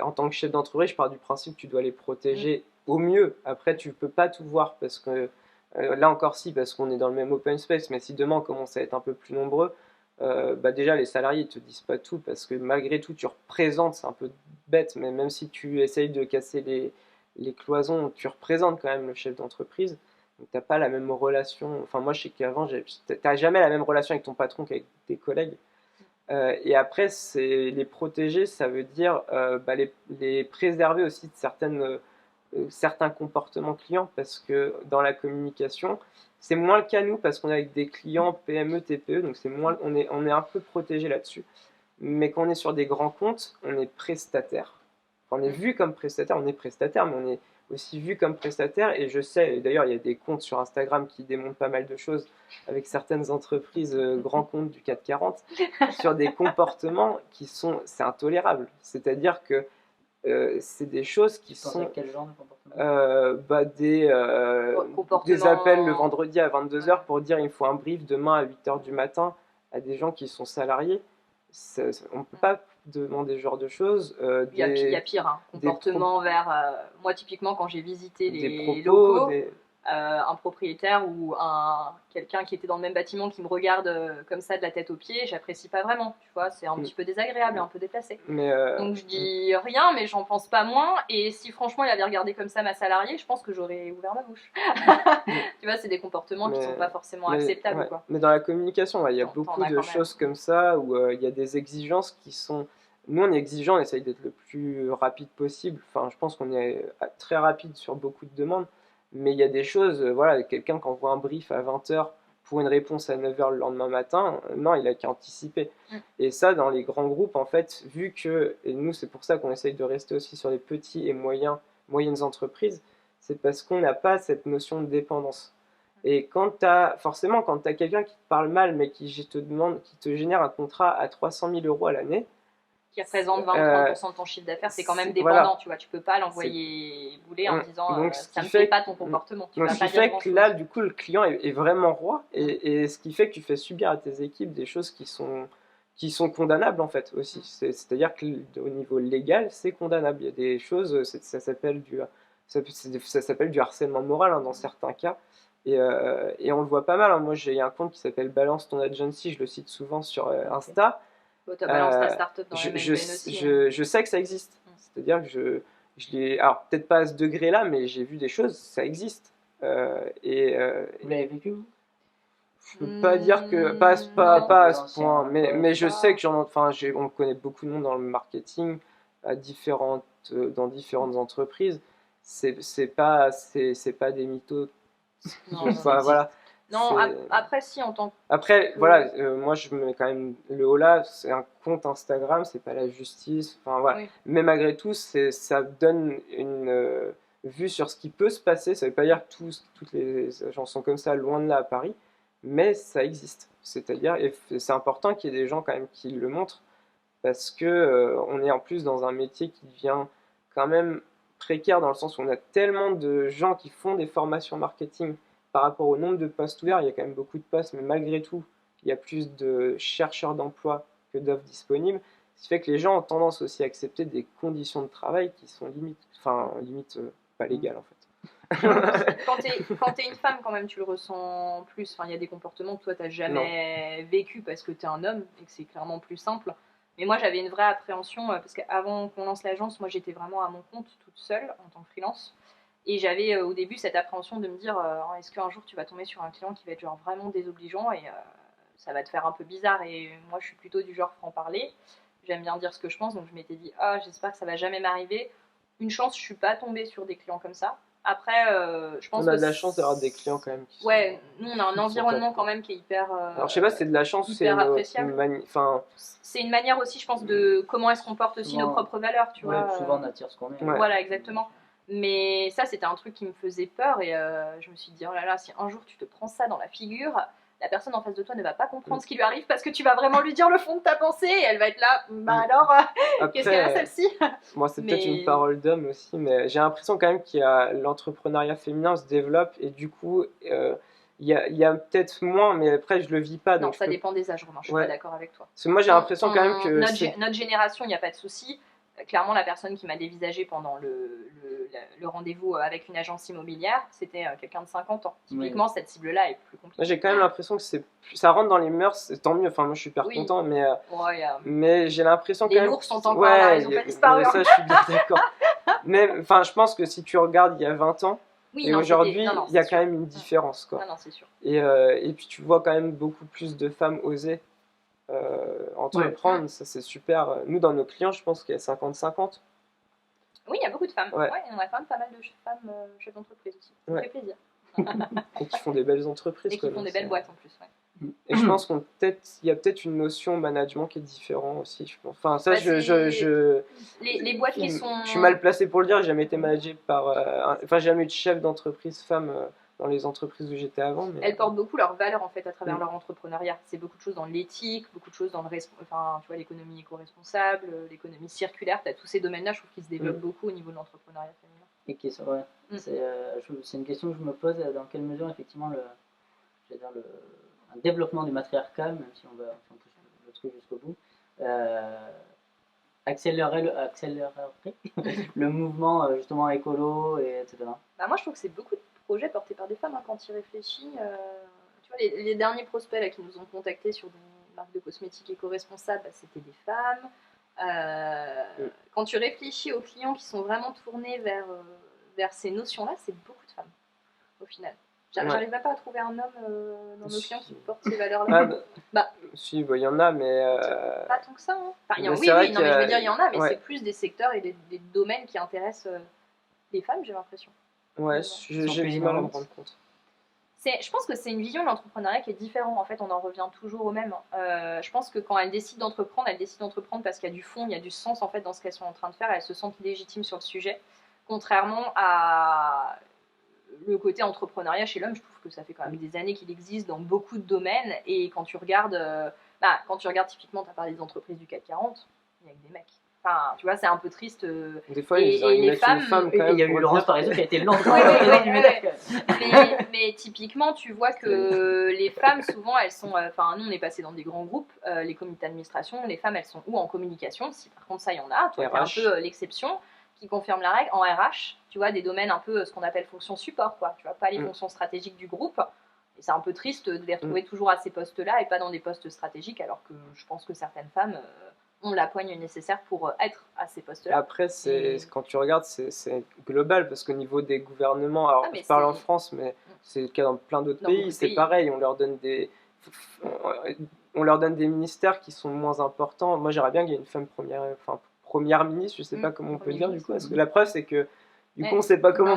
[SPEAKER 2] en tant que chef d'entreprise, je pars du principe que tu dois les protéger au mieux. Après, tu peux pas tout voir parce que là encore si, parce qu'on est dans le même open space, mais si demain on commence à être un peu plus nombreux, déjà les salariés ils te disent pas tout parce que malgré tout tu représentes, c'est un peu bête, mais même si tu essayes de casser les cloisons, tu représentes quand même le chef d'entreprise. Donc t'as pas la même relation. Enfin moi je sais qu'avant t'as jamais la même relation avec ton patron qu'avec tes collègues. Et après, les protéger, ça veut dire les préserver aussi de certains comportements clients, parce que dans la communication, c'est moins le cas nous, parce qu'on est avec des clients PME, TPE, donc on est un peu protégé là-dessus. Mais quand on est sur des grands comptes, on est prestataire. Enfin, on est vu comme prestataire, on est prestataire, mais on est aussi vu comme prestataire. Et je sais, d'ailleurs, il y a des comptes sur Instagram qui démontrent pas mal de choses avec certaines entreprises grands comptes du CAC 40 sur des comportements c'est intolérable. C'est-à-dire que c'est des choses qui sont...
[SPEAKER 1] Quel genre de comportement
[SPEAKER 2] des appels le vendredi à 22h pour dire il faut un brief demain à 8h du matin à des gens qui sont salariés. On ne peut pas demander ce genre de choses.
[SPEAKER 3] Il y a pire, comportement vers... moi, typiquement, quand j'ai visité les
[SPEAKER 2] propos,
[SPEAKER 3] locaux, un propriétaire ou quelqu'un qui était dans le même bâtiment qui me regarde comme ça de la tête aux pieds, j'apprécie pas vraiment, tu vois, c'est un petit peu désagréable, un peu déplacé. Donc je dis rien, mais j'en pense pas moins, et si franchement il avait regardé comme ça ma salariée, je pense que j'aurais ouvert ma bouche. Tu vois, c'est des comportements qui sont pas forcément acceptables. Quoi.
[SPEAKER 2] Mais dans la communication, il y a beaucoup de choses comme ça, où il y a des exigences qui sont... Nous, on est exigeants, on essaye d'être le plus rapide possible. Enfin, je pense qu'on est très rapide sur beaucoup de demandes. Mais il y a des choses, quelqu'un qui envoie un brief à 20h pour une réponse à 9h le lendemain matin, non, il a qu'à anticiper. Et ça, dans les grands groupes, en fait, vu que, et nous, c'est pour ça qu'on essaye de rester aussi sur les petits et moyennes entreprises, c'est parce qu'on n'a pas cette notion de dépendance. Et forcément, quand tu as quelqu'un qui te parle mal, mais qui te génère un contrat à 300 000 € à l'année,
[SPEAKER 3] qui représente 20-30% de ton chiffre d'affaires, c'est quand même dépendant, tu vois, tu peux pas l'envoyer bouler en disant ça me fait pas ton comportement.
[SPEAKER 2] Donc ce qui fait que là, du coup, le client est vraiment roi, et ce qui fait que tu fais subir à tes équipes des choses qui sont condamnables en fait aussi. C'est-à-dire qu'au niveau légal, c'est condamnable. Il y a des choses, ça s'appelle du harcèlement moral dans certains cas. Et on le voit pas mal. Moi, j'ai un compte qui s'appelle Balance ton agency, je le cite souvent sur Insta.
[SPEAKER 3] Balance ta startup dans
[SPEAKER 2] je sais que ça existe. C'est-à-dire que je l'ai, alors peut-être pas à ce degré-là, mais j'ai vu des choses, ça existe.
[SPEAKER 1] Vous l'avez vécu, vous?
[SPEAKER 2] Je peux pas dire que pas à ce point, mais je sais que on connaît beaucoup de monde dans le marketing dans différentes entreprises. C'est pas des mythos.
[SPEAKER 3] Non,
[SPEAKER 2] Voilà.
[SPEAKER 3] Non, après si en tant que...
[SPEAKER 2] Après voilà, moi je me mets quand même le haut là, c'est un compte Instagram, c'est pas la justice. Enfin voilà.
[SPEAKER 3] Oui.
[SPEAKER 2] Mais malgré tout, ça donne une vue sur ce qui peut se passer. Ça veut pas dire que toutes les agents sont comme ça, loin de là à Paris. Mais ça existe. C'est-à-dire, et c'est important qu'il y ait des gens quand même qui le montrent, parce que on est en plus dans un métier qui devient quand même précaire dans le sens où on a tellement de gens qui font des formations marketing par rapport au nombre de postes ouverts. Il y a quand même beaucoup de postes, mais malgré tout, il y a plus de chercheurs d'emploi que d'offres disponibles. Ce qui fait que les gens ont tendance aussi à accepter des conditions de travail qui sont limite pas légales en fait.
[SPEAKER 3] Quand t'es une femme, quand même, tu le ressens plus. Enfin, il y a des comportements que toi, t'as jamais vécu parce que t'es un homme et que c'est clairement plus simple. Mais moi, j'avais une vraie appréhension parce qu'avant qu'on lance l'agence, moi, j'étais vraiment à mon compte, toute seule, en tant que freelance. Et j'avais au début cette appréhension de me dire est-ce qu'un jour tu vas tomber sur un client qui va être genre vraiment désobligeant et ça va te faire un peu bizarre. Et moi, je suis plutôt du genre franc-parler. J'aime bien dire ce que je pense, donc je m'étais dit j'espère que ça va jamais m'arriver. Une chance, je suis pas tombée sur des clients comme ça. Après, je pense
[SPEAKER 2] on a de la chance d'avoir des clients quand même qui sont...
[SPEAKER 3] Ouais, nous on a un environnement quand même qui est hyper...
[SPEAKER 2] Alors je sais pas si c'est de la chance ou c'est
[SPEAKER 3] appréciable.
[SPEAKER 2] C'est
[SPEAKER 3] une manière aussi, je pense, de comment est-ce qu'on porte aussi nos propres valeurs, tu vois.
[SPEAKER 1] Souvent on attire ce qu'on est.
[SPEAKER 2] Ouais.
[SPEAKER 3] Voilà, exactement. Mais ça, c'était un truc qui me faisait peur et je me suis dit, oh là là, si un jour tu te prends ça dans la figure, la personne en face de toi ne va pas comprendre ce qui lui arrive parce que tu vas vraiment lui dire le fond de ta pensée et elle va être là, alors, qu'est-ce qu'elle a celle-ci?
[SPEAKER 2] Moi, c'est peut-être une parole d'homme aussi, mais j'ai l'impression quand même qu'il y a l'entrepreneuriat féminin se développe et du coup, il y a peut-être moins, mais après, je le vis pas.
[SPEAKER 3] Non, ça dépend des âges, Romain, je suis pas d'accord avec toi.
[SPEAKER 2] Parce que moi, j'ai l'impression quand même que...
[SPEAKER 3] Notre génération, il n'y a pas de souci. Clairement, la personne qui m'a dévisagé pendant le rendez-vous avec une agence immobilière, c'était quelqu'un de 50 ans. Typiquement, cette cible-là est plus compliquée.
[SPEAKER 2] Moi, j'ai quand même l'impression que ça rentre dans les mœurs, tant mieux. Enfin, moi, je suis hyper content, mais j'ai l'impression quand même...
[SPEAKER 3] Les lourds sont encore là, ils n'ont pas disparu.
[SPEAKER 2] Ça, je suis bien d'accord. Mais enfin, je pense que si tu regardes il y a 20 ans, et aujourd'hui, il y a quand même une différence. Quoi.
[SPEAKER 3] Non, c'est sûr.
[SPEAKER 2] Et puis, tu vois quand même beaucoup plus de femmes oser entreprendre, ça c'est super. Nous, dans nos clients, je pense qu'il y a 50-50.
[SPEAKER 3] Oui, il y a beaucoup de femmes. Ouais, on a quand même pas mal de femmes chefs d'entreprise aussi. Ça fait plaisir.
[SPEAKER 2] Et qui font des belles entreprises.
[SPEAKER 3] Et qui font des belles boîtes en plus,
[SPEAKER 2] Et je pense qu'il y a peut-être une notion management qui est différente aussi. Je pense. Enfin, ça,
[SPEAKER 3] les boîtes qui sont...
[SPEAKER 2] Je suis mal placé pour le dire, j'ai jamais été managé par... Enfin, j'ai jamais eu de chef d'entreprise femme dans les entreprises où j'étais avant. Mais...
[SPEAKER 3] Elles portent beaucoup leurs valeurs en fait à travers leur entrepreneuriat. C'est beaucoup de choses dans l'éthique, beaucoup de choses dans tu vois, l'économie éco-responsable, l'économie circulaire. Tu as tous ces domaines-là, je trouve qu'ils se développent beaucoup au niveau de l'entrepreneuriat féminin.
[SPEAKER 1] Et c'est une question que je me pose, dans quelle mesure effectivement un développement du matriarcat, même si on pousse le truc jusqu'au bout, accélérer le mouvement justement écolo, etc.
[SPEAKER 3] Bah, moi je trouve que c'est beaucoup de projets portés par des femmes quand tu y réfléchis. Tu vois, les derniers prospects là, qui nous ont contactés sur des marques de cosmétiques éco-responsables, c'était des femmes. Quand tu réfléchis aux clients qui sont vraiment tournés vers ces notions-là, c'est beaucoup de femmes au final. J'arrive pas à trouver un homme dans nos clients qui porte ces valeurs-là.
[SPEAKER 2] Si, il y en a, mais...
[SPEAKER 3] Pas tant que ça. Hein. Enfin, mais je veux dire, il y en a, mais c'est plus des secteurs et des domaines qui intéressent les femmes, j'ai l'impression.
[SPEAKER 2] Ouais, j'ai du mal à me rendre compte.
[SPEAKER 3] Je pense que c'est une vision de l'entrepreneuriat qui est différente. En fait, on en revient toujours au même. Je pense que quand elles décident d'entreprendre parce qu'il y a du fond, il y a du sens en fait dans ce qu'elles sont en train de faire. Elles se sentent légitimes sur le sujet. Contrairement à le côté entrepreneuriat chez l'homme, je trouve que ça fait quand même des années qu'il existe dans beaucoup de domaines. Et quand tu regardes, typiquement, tu as parlé des entreprises du CAC 40, il y a que des mecs. Enfin, tu vois, c'est un peu triste.
[SPEAKER 2] Des fois, les femmes,
[SPEAKER 1] il y a eu Laurence par exemple qui a été lente.
[SPEAKER 3] Mais typiquement, tu vois que les femmes, souvent, elles sont. Nous, on est passé dans des grands groupes, les comités d'administration. Les femmes, elles sont ou en communication, si par contre ça, il y en a. Toi, c'est un peu l'exception qui confirme la règle. En RH, tu vois, des domaines un peu ce qu'on appelle fonction support, quoi. Tu vois, pas les fonctions stratégiques du groupe. Et c'est un peu triste de les retrouver toujours à ces postes-là et pas dans des postes stratégiques, alors que je pense que certaines femmes ont la poigne nécessaire pour être à ces postes-là.
[SPEAKER 2] Après, quand tu regardes, c'est global, parce qu'au niveau des gouvernements, alors je parle en France, mais c'est le cas dans plein d'autres pays, c'est pareil, on leur donne des ministères qui sont moins importants. Moi, j'aimerais bien qu'il y ait une femme première ministre, je sais pas comment on peut dire du coup, parce que la preuve, c'est que du coup, on sait pas comment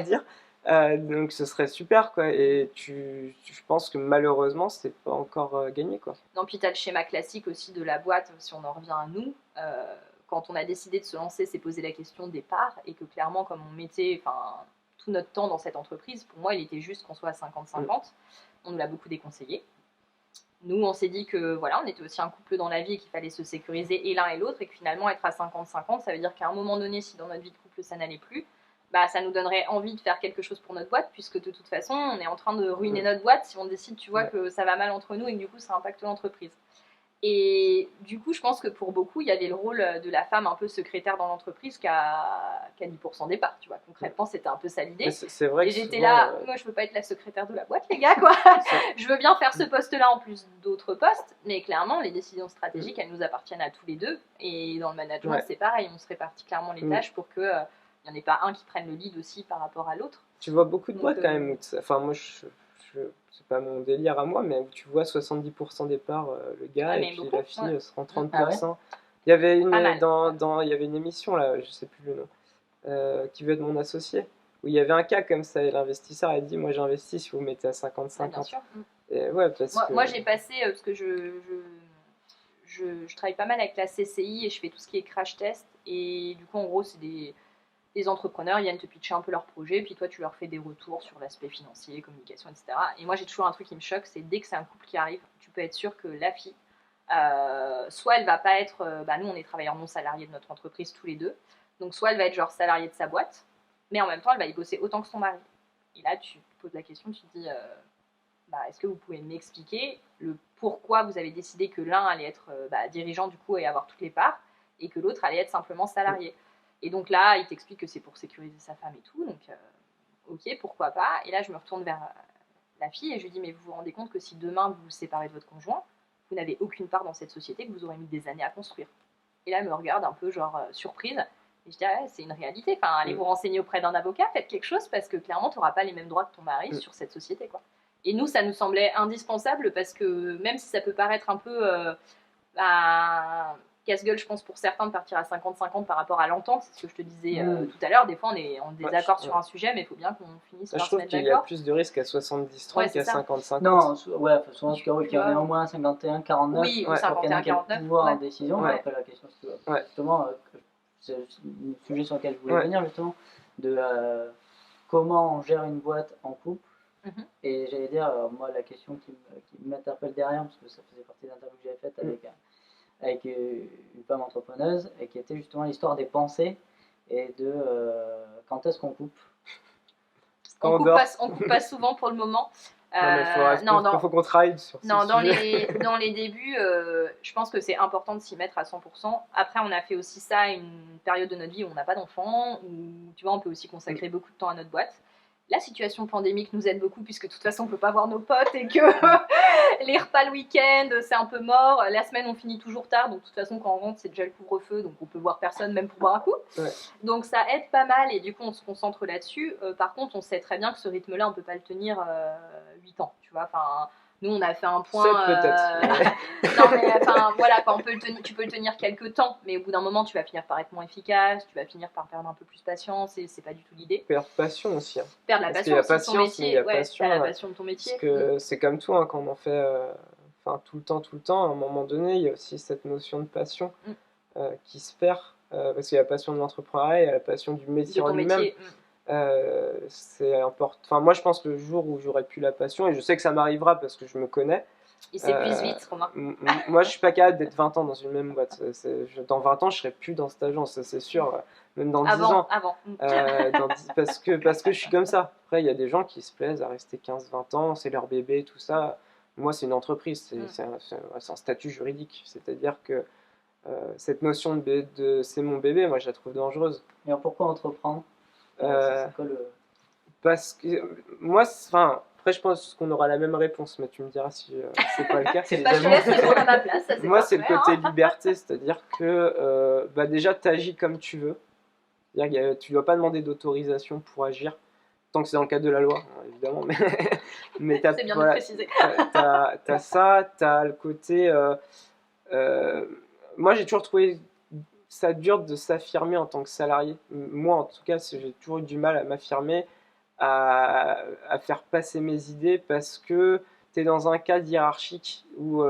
[SPEAKER 2] dire. Donc ce serait super, quoi, et je pense que malheureusement c'est pas encore gagné, quoi.
[SPEAKER 3] Non, puis tu as le schéma classique aussi de la boîte, si on en revient à nous, quand on a décidé de se lancer, c'est poser la question des parts, et que clairement comme on mettait tout notre temps dans cette entreprise, pour moi il était juste qu'on soit à 50-50, on nous l'a beaucoup déconseillé. Nous on s'est dit que voilà, on était aussi un couple dans la vie et qu'il fallait se sécuriser et l'un et l'autre, et que finalement être à 50-50, ça veut dire qu'à un moment donné, si dans notre vie de couple ça n'allait plus, bah, ça nous donnerait envie de faire quelque chose pour notre boîte, puisque de toute façon, on est en train de ruiner notre boîte si on décide, tu vois, que ça va mal entre nous et que du coup, ça impacte l'entreprise. Et du coup, je pense que pour beaucoup, il y avait le rôle de la femme un peu secrétaire dans l'entreprise qui a 10% des parts, tu vois. Concrètement, c'était un peu ça l'idée.
[SPEAKER 2] C'est vrai.
[SPEAKER 3] Et j'étais là, moi, je veux pas être la secrétaire de la boîte, les gars, quoi. Je veux bien faire ce poste-là en plus d'autres postes, mais clairement, les décisions stratégiques, elles nous appartiennent à tous les deux. Et dans le management, c'est pareil, on se répartit clairement les tâches pour que il n'y en ait pas un qui prenne le lead aussi par rapport à l'autre.
[SPEAKER 2] Tu vois beaucoup de boîtes quand même, enfin moi c'est pas mon délire à moi, mais où tu vois 70% des parts le gars et puis la fille se rend 30%. Il y avait il y avait une émission là, je sais plus le nom, qui veut être mon associé, où il y avait un cas comme ça et l'investisseur a dit moi j'investis si vous mettez à 50-50.
[SPEAKER 3] Bien sûr.
[SPEAKER 2] Et ouais,
[SPEAKER 3] moi j'ai passé, parce que je travaille pas mal avec la CCI et je fais tout ce qui est crash test, et du coup en gros c'est des entrepreneurs viennent te pitcher un peu leur projet, puis toi tu leur fais des retours sur l'aspect financier, communication, etc. Et moi j'ai toujours un truc qui me choque, c'est dès que c'est un couple qui arrive, tu peux être sûr que la fille, soit elle va pas être, nous on est travailleurs non salariés de notre entreprise tous les deux, donc soit elle va être genre salariée de sa boîte, mais en même temps elle va y bosser autant que son mari. Et là tu te poses la question, tu te dis, est-ce que vous pouvez m'expliquer le pourquoi vous avez décidé que l'un allait être dirigeant du coup et avoir toutes les parts, et que l'autre allait être simplement salarié. Et donc là, il t'explique que c'est pour sécuriser sa femme et tout, donc ok, pourquoi pas. Et là, je me retourne vers la fille et je lui dis, mais vous vous rendez compte que si demain vous vous séparez de votre conjoint, vous n'avez aucune part dans cette société que vous aurez mis des années à construire. Et là, elle me regarde un peu genre surprise, et je dis, c'est une réalité, allez vous renseigner auprès d'un avocat, faites quelque chose, parce que clairement, tu n'auras pas les mêmes droits que ton mari sur cette société, quoi. Et nous, ça nous semblait indispensable, parce que même si ça peut paraître un peu casse-gueule, je pense, pour certains de partir à 50-50 par rapport à l'entente, c'est ce que je te disais tout à l'heure. Des fois, on est en désaccord sur un sujet, mais il faut bien qu'on finisse par se mettre d'accord.
[SPEAKER 2] Je trouve qu'il y a plus de risques à 70-30 qu'à 50-50.
[SPEAKER 1] Non, souvent, qu'il y en ait au moins 51-49.
[SPEAKER 3] Oui, ou 51-49.
[SPEAKER 1] Pouvoir en décision. Après, la question, c'est justement, c'est le sujet sur lequel je voulais venir, justement, de comment on gère une boîte en couple. Et j'allais dire, moi, la question qui m'interpelle derrière, parce que ça faisait partie d'interviews que j'avais faites avec une femme entrepreneuse, et qui était justement l'histoire des pensées et de quand est-ce qu'on coupe.
[SPEAKER 3] On coupe pas souvent pour le moment.
[SPEAKER 2] Il faut qu'on travaille sur ça.
[SPEAKER 3] Dans les débuts, je pense que c'est important de s'y mettre à 100%. Après, on a fait aussi ça à une période de notre vie où on n'a pas d'enfants, où tu vois, on peut aussi consacrer beaucoup de temps à notre boîte. La situation pandémique nous aide beaucoup, puisque de toute façon on peut pas voir nos potes et que les repas le week-end c'est un peu mort. La semaine on finit toujours tard, donc de toute façon quand on rentre c'est déjà le couvre-feu, donc on peut voir personne même pour boire un coup. Donc ça aide pas mal, et du coup on se concentre là-dessus. Par contre on sait très bien que ce rythme-là on peut pas le tenir 8 ans, tu vois. Nous, on a fait un point.
[SPEAKER 2] 7 peut-être.
[SPEAKER 3] Non, mais voilà, tu peux le tenir quelques temps, mais au bout d'un moment, tu vas finir par être moins efficace, tu vas finir par perdre un peu plus patience, et c'est pas du tout l'idée.
[SPEAKER 2] Perdre passion aussi.
[SPEAKER 3] Perdre la passion de ton métier. La passion de ton métier.
[SPEAKER 2] Parce que c'est comme tout, quand on en fait tout le temps, à un moment donné, il y a aussi cette notion de passion qui se perd. Parce qu'il y a la passion de l'entrepreneuriat, il y a la passion du métier en lui-même. C'est important. Moi je pense que le jour où j'aurai plus la passion, et je sais que ça m'arrivera parce que je me connais,
[SPEAKER 3] il s'épuise vite, Romain.
[SPEAKER 2] Moi je suis pas capable d'être 20 ans dans une même boîte. Dans 20 ans je serai plus dans cette agence, c'est sûr, même dans 10 ans parce que je suis comme ça. Après il y a des gens qui se plaisent à rester 15-20 ans, c'est leur bébé, tout ça. Moi c'est une entreprise, c'est un statut juridique, c'est-à-dire que cette notion de c'est mon bébé, moi je la trouve dangereuse.
[SPEAKER 1] Et alors pourquoi entreprendre?
[SPEAKER 2] Parce que moi, Après, je pense qu'on aura la même réponse, mais tu me diras si c'est pas le cas.
[SPEAKER 1] C'est les
[SPEAKER 3] Bah, je te
[SPEAKER 1] amours.
[SPEAKER 3] laisse répondre à ma place. Ça,
[SPEAKER 2] Moi, c'est le
[SPEAKER 3] parfait,
[SPEAKER 2] côté liberté, c'est-à-dire que déjà, tu agis comme tu veux. C'est-à-dire que tu ne dois pas demander d'autorisation pour agir, tant que c'est dans le cadre de la loi, hein, évidemment. Mais
[SPEAKER 3] C'est bien de le préciser.
[SPEAKER 2] t'as ça, t'as le côté. Moi, j'ai toujours trouvé ça dur de s'affirmer en tant que salarié. Moi, en tout cas, j'ai toujours eu du mal à m'affirmer, à faire passer mes idées parce que tu es dans un cadre hiérarchique où,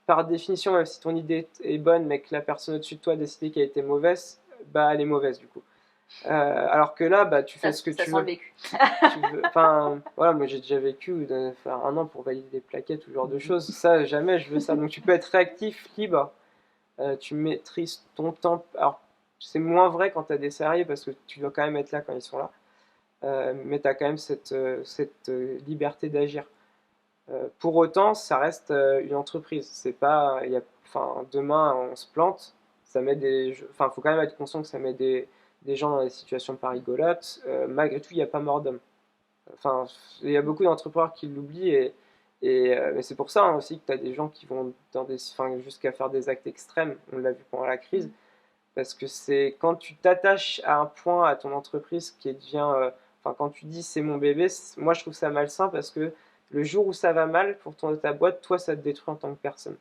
[SPEAKER 2] par définition, même si ton idée est bonne, mais que la personne au-dessus de toi a décidé qu'elle était mauvaise, bah elle est mauvaise du coup. Alors que là, bah, tu fais ce que tu
[SPEAKER 3] sent
[SPEAKER 2] veux.
[SPEAKER 3] le vécu.
[SPEAKER 2] Enfin, voilà, moi j'ai déjà vécu de faire 1 an pour valider des plaquettes ou ce genre de choses. Ça, jamais je veux ça. Donc tu peux être réactif, libre. Tu maîtrises ton temps. Alors, c'est moins vrai quand tu as des salariés parce que tu dois quand même être là quand ils sont là. Mais tu as quand même cette liberté d'agir. Pour autant, ça reste une entreprise. C'est pas, enfin, demain on se plante. Ça met enfin, faut quand même être conscient que ça met des gens dans des situations pas rigolotes. Malgré tout, il n'y a pas mort d'homme. Enfin, il y a beaucoup d'entrepreneurs qui l'oublient mais c'est pour ça aussi que tu as des gens qui vont enfin, jusqu'à faire des actes extrêmes. On l'a vu pendant la crise. Parce que c'est quand tu t'attaches à un point à ton entreprise qui devient. Enfin, quand tu dis c'est mon bébé, moi je trouve ça malsain parce que le jour où ça va mal pour ta boîte, toi ça te détruit en tant que personne.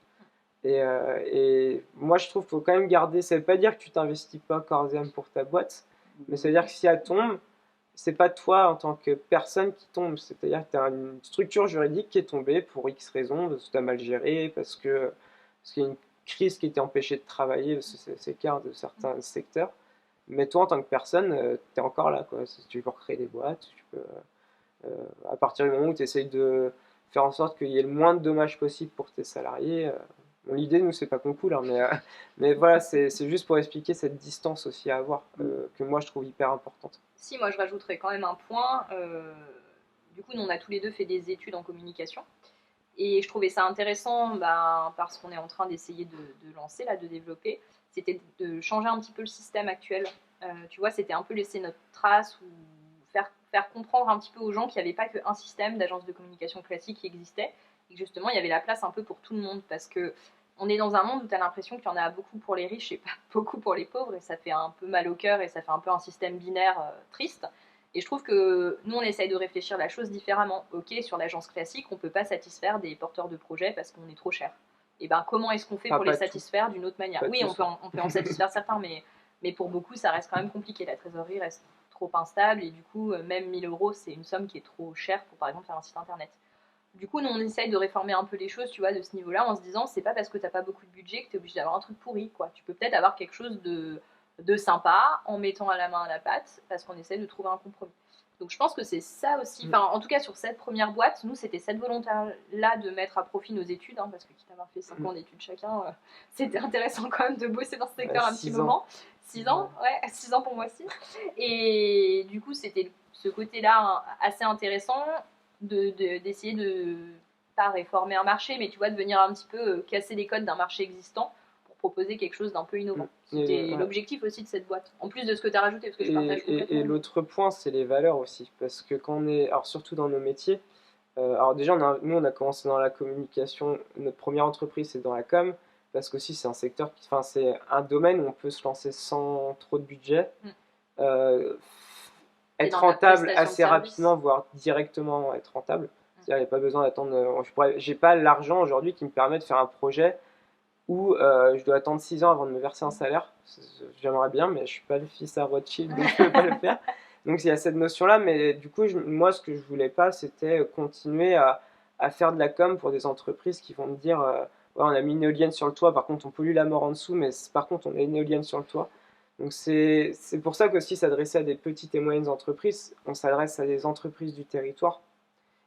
[SPEAKER 2] Et moi je trouve qu'il faut quand même garder. Ça veut pas dire que tu t'investis pas corps et âme pour ta boîte, mais ça veut dire que si elle tombe, c'est pas toi en tant que personne qui tombe. C'est-à-dire que tu as une structure juridique qui est tombée pour X raisons, parce que tu as mal géré, parce qu'il y a une crise qui était empêchée de travailler, parce que c'est le cas de certains secteurs. Mais toi, en tant que personne, tu es encore là. Quoi. Tu peux recréer des boîtes, tu peux, à partir du moment où tu essayes de faire en sorte qu'il y ait le moins de dommages possible pour tes salariés. Bon, l'idée, nous, c'est pas qu'on coule, hein, mais voilà, c'est juste pour expliquer cette distance aussi à avoir, que moi, je trouve hyper importante.
[SPEAKER 3] Si, moi, je rajouterais quand même un point. Du coup, nous, on a tous les deux fait des études en communication. Et je trouvais ça intéressant parce qu'on est en train d'essayer de lancer, là, de développer. C'était de changer un petit peu le système actuel. Tu vois, c'était un peu laisser notre trace ou faire comprendre un petit peu aux gens qu'il n'y avait pas qu'un système d'agence de communication classique qui existait. Et que justement, il y avait la place un peu pour tout le monde. Parce que on est dans un monde où tu as l'impression qu'il y en a beaucoup pour les riches et pas beaucoup pour les pauvres. Et ça fait un peu mal au cœur et ça fait un peu un système binaire triste. Et je trouve que nous, on essaye de réfléchir la chose différemment. Ok, sur l'agence classique, on ne peut pas satisfaire des porteurs de projets parce qu'on est trop cher. Et ben, comment est-ce qu'on fait pour les satisfaire d'une autre manière? Oui, on peut en satisfaire certains, mais pour beaucoup, ça reste quand même compliqué. La trésorerie reste trop instable et du coup, même 1 000 €, c'est une somme qui est trop chère pour, par exemple, faire un site internet. Du coup, nous, on essaye de réformer un peu les choses, tu vois, de ce niveau-là, en se disant, c'est pas parce que t'as pas beaucoup de budget que t'es obligé d'avoir un truc pourri, quoi. Tu peux peut-être avoir quelque chose de sympa en mettant à la main à la pâte, parce qu'on essaie de trouver un compromis. Donc je pense que c'est ça aussi, enfin en tout cas sur cette première boîte, nous c'était cette volonté-là de mettre à profit nos études, hein, parce que quitte à avoir fait 5 ans d'études chacun, c'était intéressant quand même de bosser dans ce secteur un petit moment. 6 ans, ouais, 6 ans pour moi aussi. Et du coup c'était ce côté-là assez intéressant d'essayer de pas réformer un marché, mais tu vois, de venir un petit peu casser les codes d'un marché existant pour proposer quelque chose d'un peu innovant. C'était l'objectif aussi de cette boîte, en plus de ce que tu as rajouté, parce que je partage complètement.
[SPEAKER 2] Et l'autre point, c'est les valeurs aussi, parce que quand on est, alors surtout dans nos métiers, alors déjà, nous on a commencé dans la communication, notre première entreprise c'est dans la com, parce qu'aussi c'est un secteur, enfin c'est un domaine où on peut se lancer sans trop de budget, être rentable assez rapidement, voire directement être rentable. C'est-à-dire, il n'y a pas besoin d'attendre. J'ai pas l'argent aujourd'hui qui me permet de faire un projet où je dois attendre 6 ans avant de me verser un salaire. J'aimerais bien, mais je suis pas le fils à Rothschild, donc je peux pas le faire. Donc il y a cette notion-là, mais du coup, moi, ce que je voulais pas, c'était continuer à faire de la com pour des entreprises qui vont me dire ouais, on a mis une éolienne sur le toit, par contre, on pollue la mort en dessous, mais par contre, on a une éolienne sur le toit. Donc c'est pour ça qu'aussi s'adresser à des petites et moyennes entreprises, on s'adresse à des entreprises du territoire.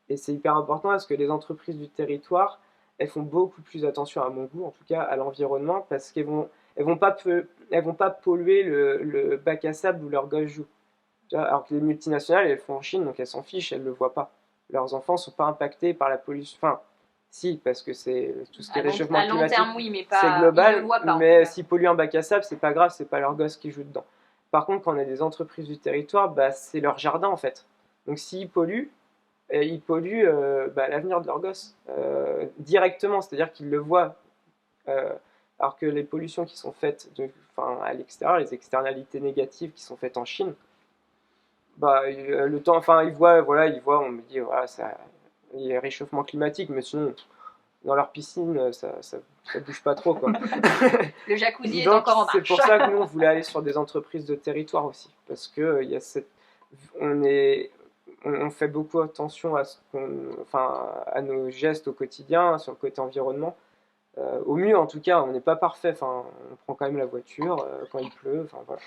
[SPEAKER 2] Et c'est hyper important parce que les entreprises du territoire, elles font beaucoup plus attention, à mon goût, en tout cas à l'environnement, parce qu'elles vont pas polluer le bac à sable où leurs gosses jouent. Alors que les multinationales, elles font en Chine, donc elles s'en fichent, elles le voient pas. Leurs enfants ne sont pas impactés par la pollution. Enfin, si, parce que c'est tout ce qui est réchauffement climatique,
[SPEAKER 3] terme, oui, mais pas,
[SPEAKER 2] c'est global.
[SPEAKER 3] Pas,
[SPEAKER 2] mais s'ils polluent un bac à sable, c'est pas grave, c'est pas leurs gosses qui jouent dedans. Par contre, quand on a des entreprises du territoire, bah, c'est leur jardin en fait. Donc s'ils polluent, et ils polluent l'avenir de leurs gosses directement, c'est-à-dire qu'ils le voient. Alors que les pollutions qui sont faites à l'extérieur, les externalités négatives qui sont faites en Chine, le temps, ils voient, on me dit, voilà, il y a réchauffement climatique, mais sinon, dans leur piscine, ça bouge pas trop, quoi.
[SPEAKER 3] Le jacuzzi est
[SPEAKER 2] Donc,
[SPEAKER 3] encore en marche.
[SPEAKER 2] c'est pour ça que nous, on voulait aller sur des entreprises de territoire aussi, parce que il y a on fait beaucoup attention à nos gestes au quotidien, sur le côté environnement. Au mieux, en tout cas, on n'est pas parfait. On prend quand même la voiture quand il pleut. Voilà.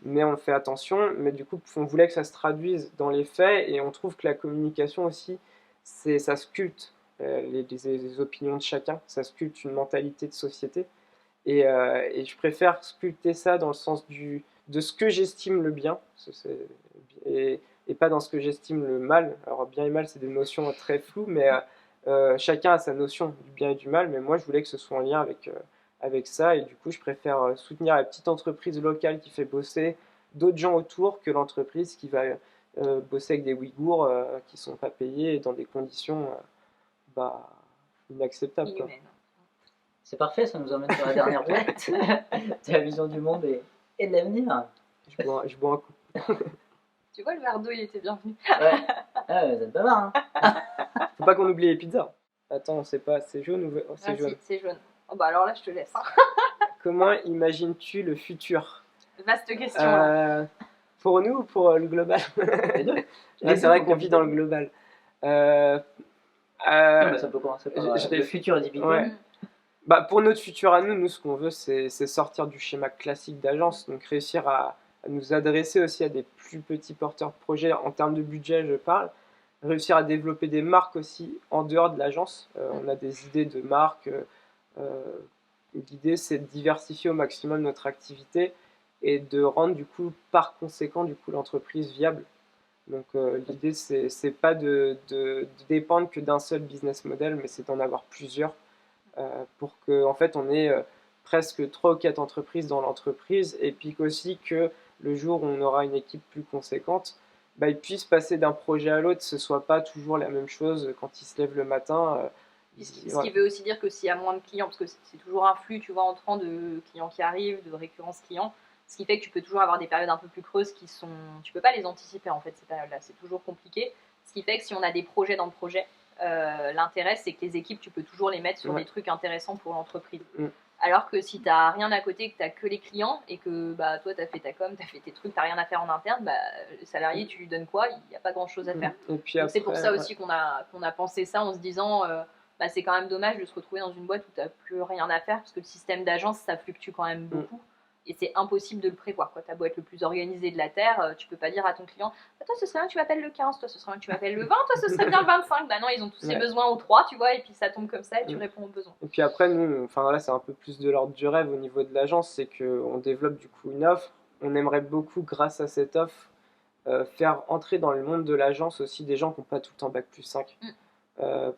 [SPEAKER 2] Mais on fait attention. Mais du coup, on voulait que ça se traduise dans les faits. Et on trouve que la communication aussi, ça sculpte les opinions de chacun. Ça sculpte une mentalité de société. Et je préfère sculpter ça dans le sens de ce que j'estime le bien. Et pas dans ce que j'estime le mal. Alors, bien et mal, c'est des notions très floues, mais chacun a sa notion du bien et du mal, mais moi je voulais que ce soit en lien avec ça, et du coup je préfère soutenir la petite entreprise locale qui fait bosser d'autres gens autour que l'entreprise qui va bosser avec des Ouïghours qui sont pas payés dans des conditions inacceptables. Quoi.
[SPEAKER 1] C'est parfait, ça nous emmène sur la dernière boîte. C'est la vision du monde et de l'avenir.
[SPEAKER 2] Je bois un coup.
[SPEAKER 3] Tu vois, le verre d'eau, il était bienvenu.
[SPEAKER 1] Ouais. Ah, vous êtes bavard, hein.
[SPEAKER 2] Faut pas qu'on oublie les pizzas. Attends, on sait pas, c'est jaune ou c'est jaune?
[SPEAKER 3] Si, c'est jaune. Oh bah alors là, je te laisse. Hein.
[SPEAKER 2] Comment imagines-tu le futur?
[SPEAKER 3] Vaste question.
[SPEAKER 2] Pour nous ou pour le global?
[SPEAKER 1] Les deux.
[SPEAKER 2] C'est vrai qu'on vit dans le global.
[SPEAKER 1] Non, mais ça peut commencer par le futur d'Ibicom.
[SPEAKER 2] Ouais. Pour notre futur à nous, ce qu'on veut, c'est sortir du schéma classique d'agence, donc réussir à nous adresser aussi à des plus petits porteurs de projets en termes de budget, je parle. Réussir à développer des marques aussi en dehors de l'agence. On a des idées de marques. L'idée, c'est de diversifier au maximum notre activité et de rendre par conséquent l'entreprise viable. Donc l'idée, c'est pas de dépendre que d'un seul business model, mais c'est d'en avoir plusieurs pour qu'en fait on ait presque 3 ou 4 entreprises dans l'entreprise, et puis aussi que le jour où on aura une équipe plus conséquente, ils puissent passer d'un projet à l'autre, ce soit pas toujours la même chose quand ils se lèvent le matin.
[SPEAKER 3] Ce qui veut aussi dire que s'il y a moins de clients, parce que c'est toujours un flux, tu vois, entrant de clients qui arrivent, de récurrence clients, ce qui fait que tu peux toujours avoir des périodes un peu plus creuses qui sont... Tu peux pas les anticiper en fait, ces périodes-là, c'est toujours compliqué. Ce qui fait que si on a des projets dans le projet, l'intérêt c'est que les équipes, tu peux toujours les mettre sur des trucs intéressants pour l'entreprise. Alors que si t'as rien à côté, que t'as que les clients et que toi t'as fait ta com, t'as fait tes trucs, t'as rien à faire en interne, le salarié tu lui donnes quoi? Il n'y a pas grand chose à faire.
[SPEAKER 2] Et puis après,
[SPEAKER 3] c'est pour ça aussi qu'on a pensé ça en se disant c'est quand même dommage de se retrouver dans une boîte où t'as plus rien à faire parce que le système d'agence ça fluctue quand même beaucoup. Et c'est impossible de le prévoir. T'as beau être le plus organisé de la Terre, tu peux pas dire à ton client toi ce serait bien que tu m'appelles le 15, toi ce serait bien que tu m'appelles le 20, toi ce serait bien le 25. Non, ils ont tous ces besoins aux 3, tu vois, et puis ça tombe comme ça et tu réponds aux besoins.
[SPEAKER 2] Et puis après, nous, là c'est un peu plus de l'ordre du rêve au niveau de l'agence, c'est qu'on développe une offre. On aimerait beaucoup, grâce à cette offre, faire entrer dans le monde de l'agence aussi des gens qui n'ont pas tout le temps bac+5.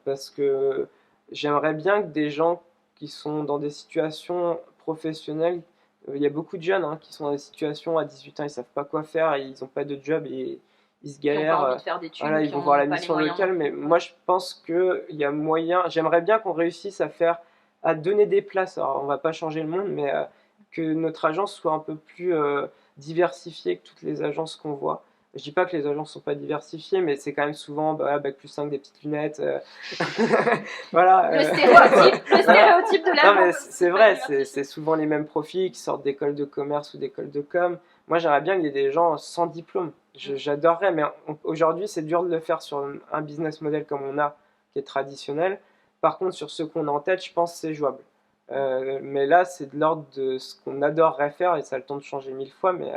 [SPEAKER 2] Parce que j'aimerais bien que des gens qui sont dans des situations professionnelles, il y a beaucoup de jeunes qui sont dans des situations à 18 ans, ils ne savent pas quoi faire, ils n'ont pas de job et ils se galèrent.
[SPEAKER 3] Ils ont pas envie de faire des thunes,
[SPEAKER 2] ils vont voir la mission locale, mais moi je pense qu'il y a moyen, j'aimerais bien qu'on réussisse à donner des places. Alors on ne va pas changer le monde, mais que notre agence soit un peu plus diversifiée que toutes les agences qu'on voit. Je dis pas que les agences sont pas diversifiées, mais c'est quand même souvent bac+5, des petites lunettes. Voilà.
[SPEAKER 3] Le stéréotype de la.
[SPEAKER 2] Non, mais c'est vrai, c'est souvent les mêmes profils qui sortent d'écoles de commerce ou d'écoles de com. Moi, j'aimerais bien qu'il y ait des gens sans diplôme. J'adorerais, mais aujourd'hui, c'est dur de le faire sur un business model comme on a, qui est traditionnel. Par contre, sur ce qu'on a en tête, je pense que c'est jouable. Mais là, c'est de l'ordre de ce qu'on adorerait faire, et ça a le temps de changer 1000 fois, mais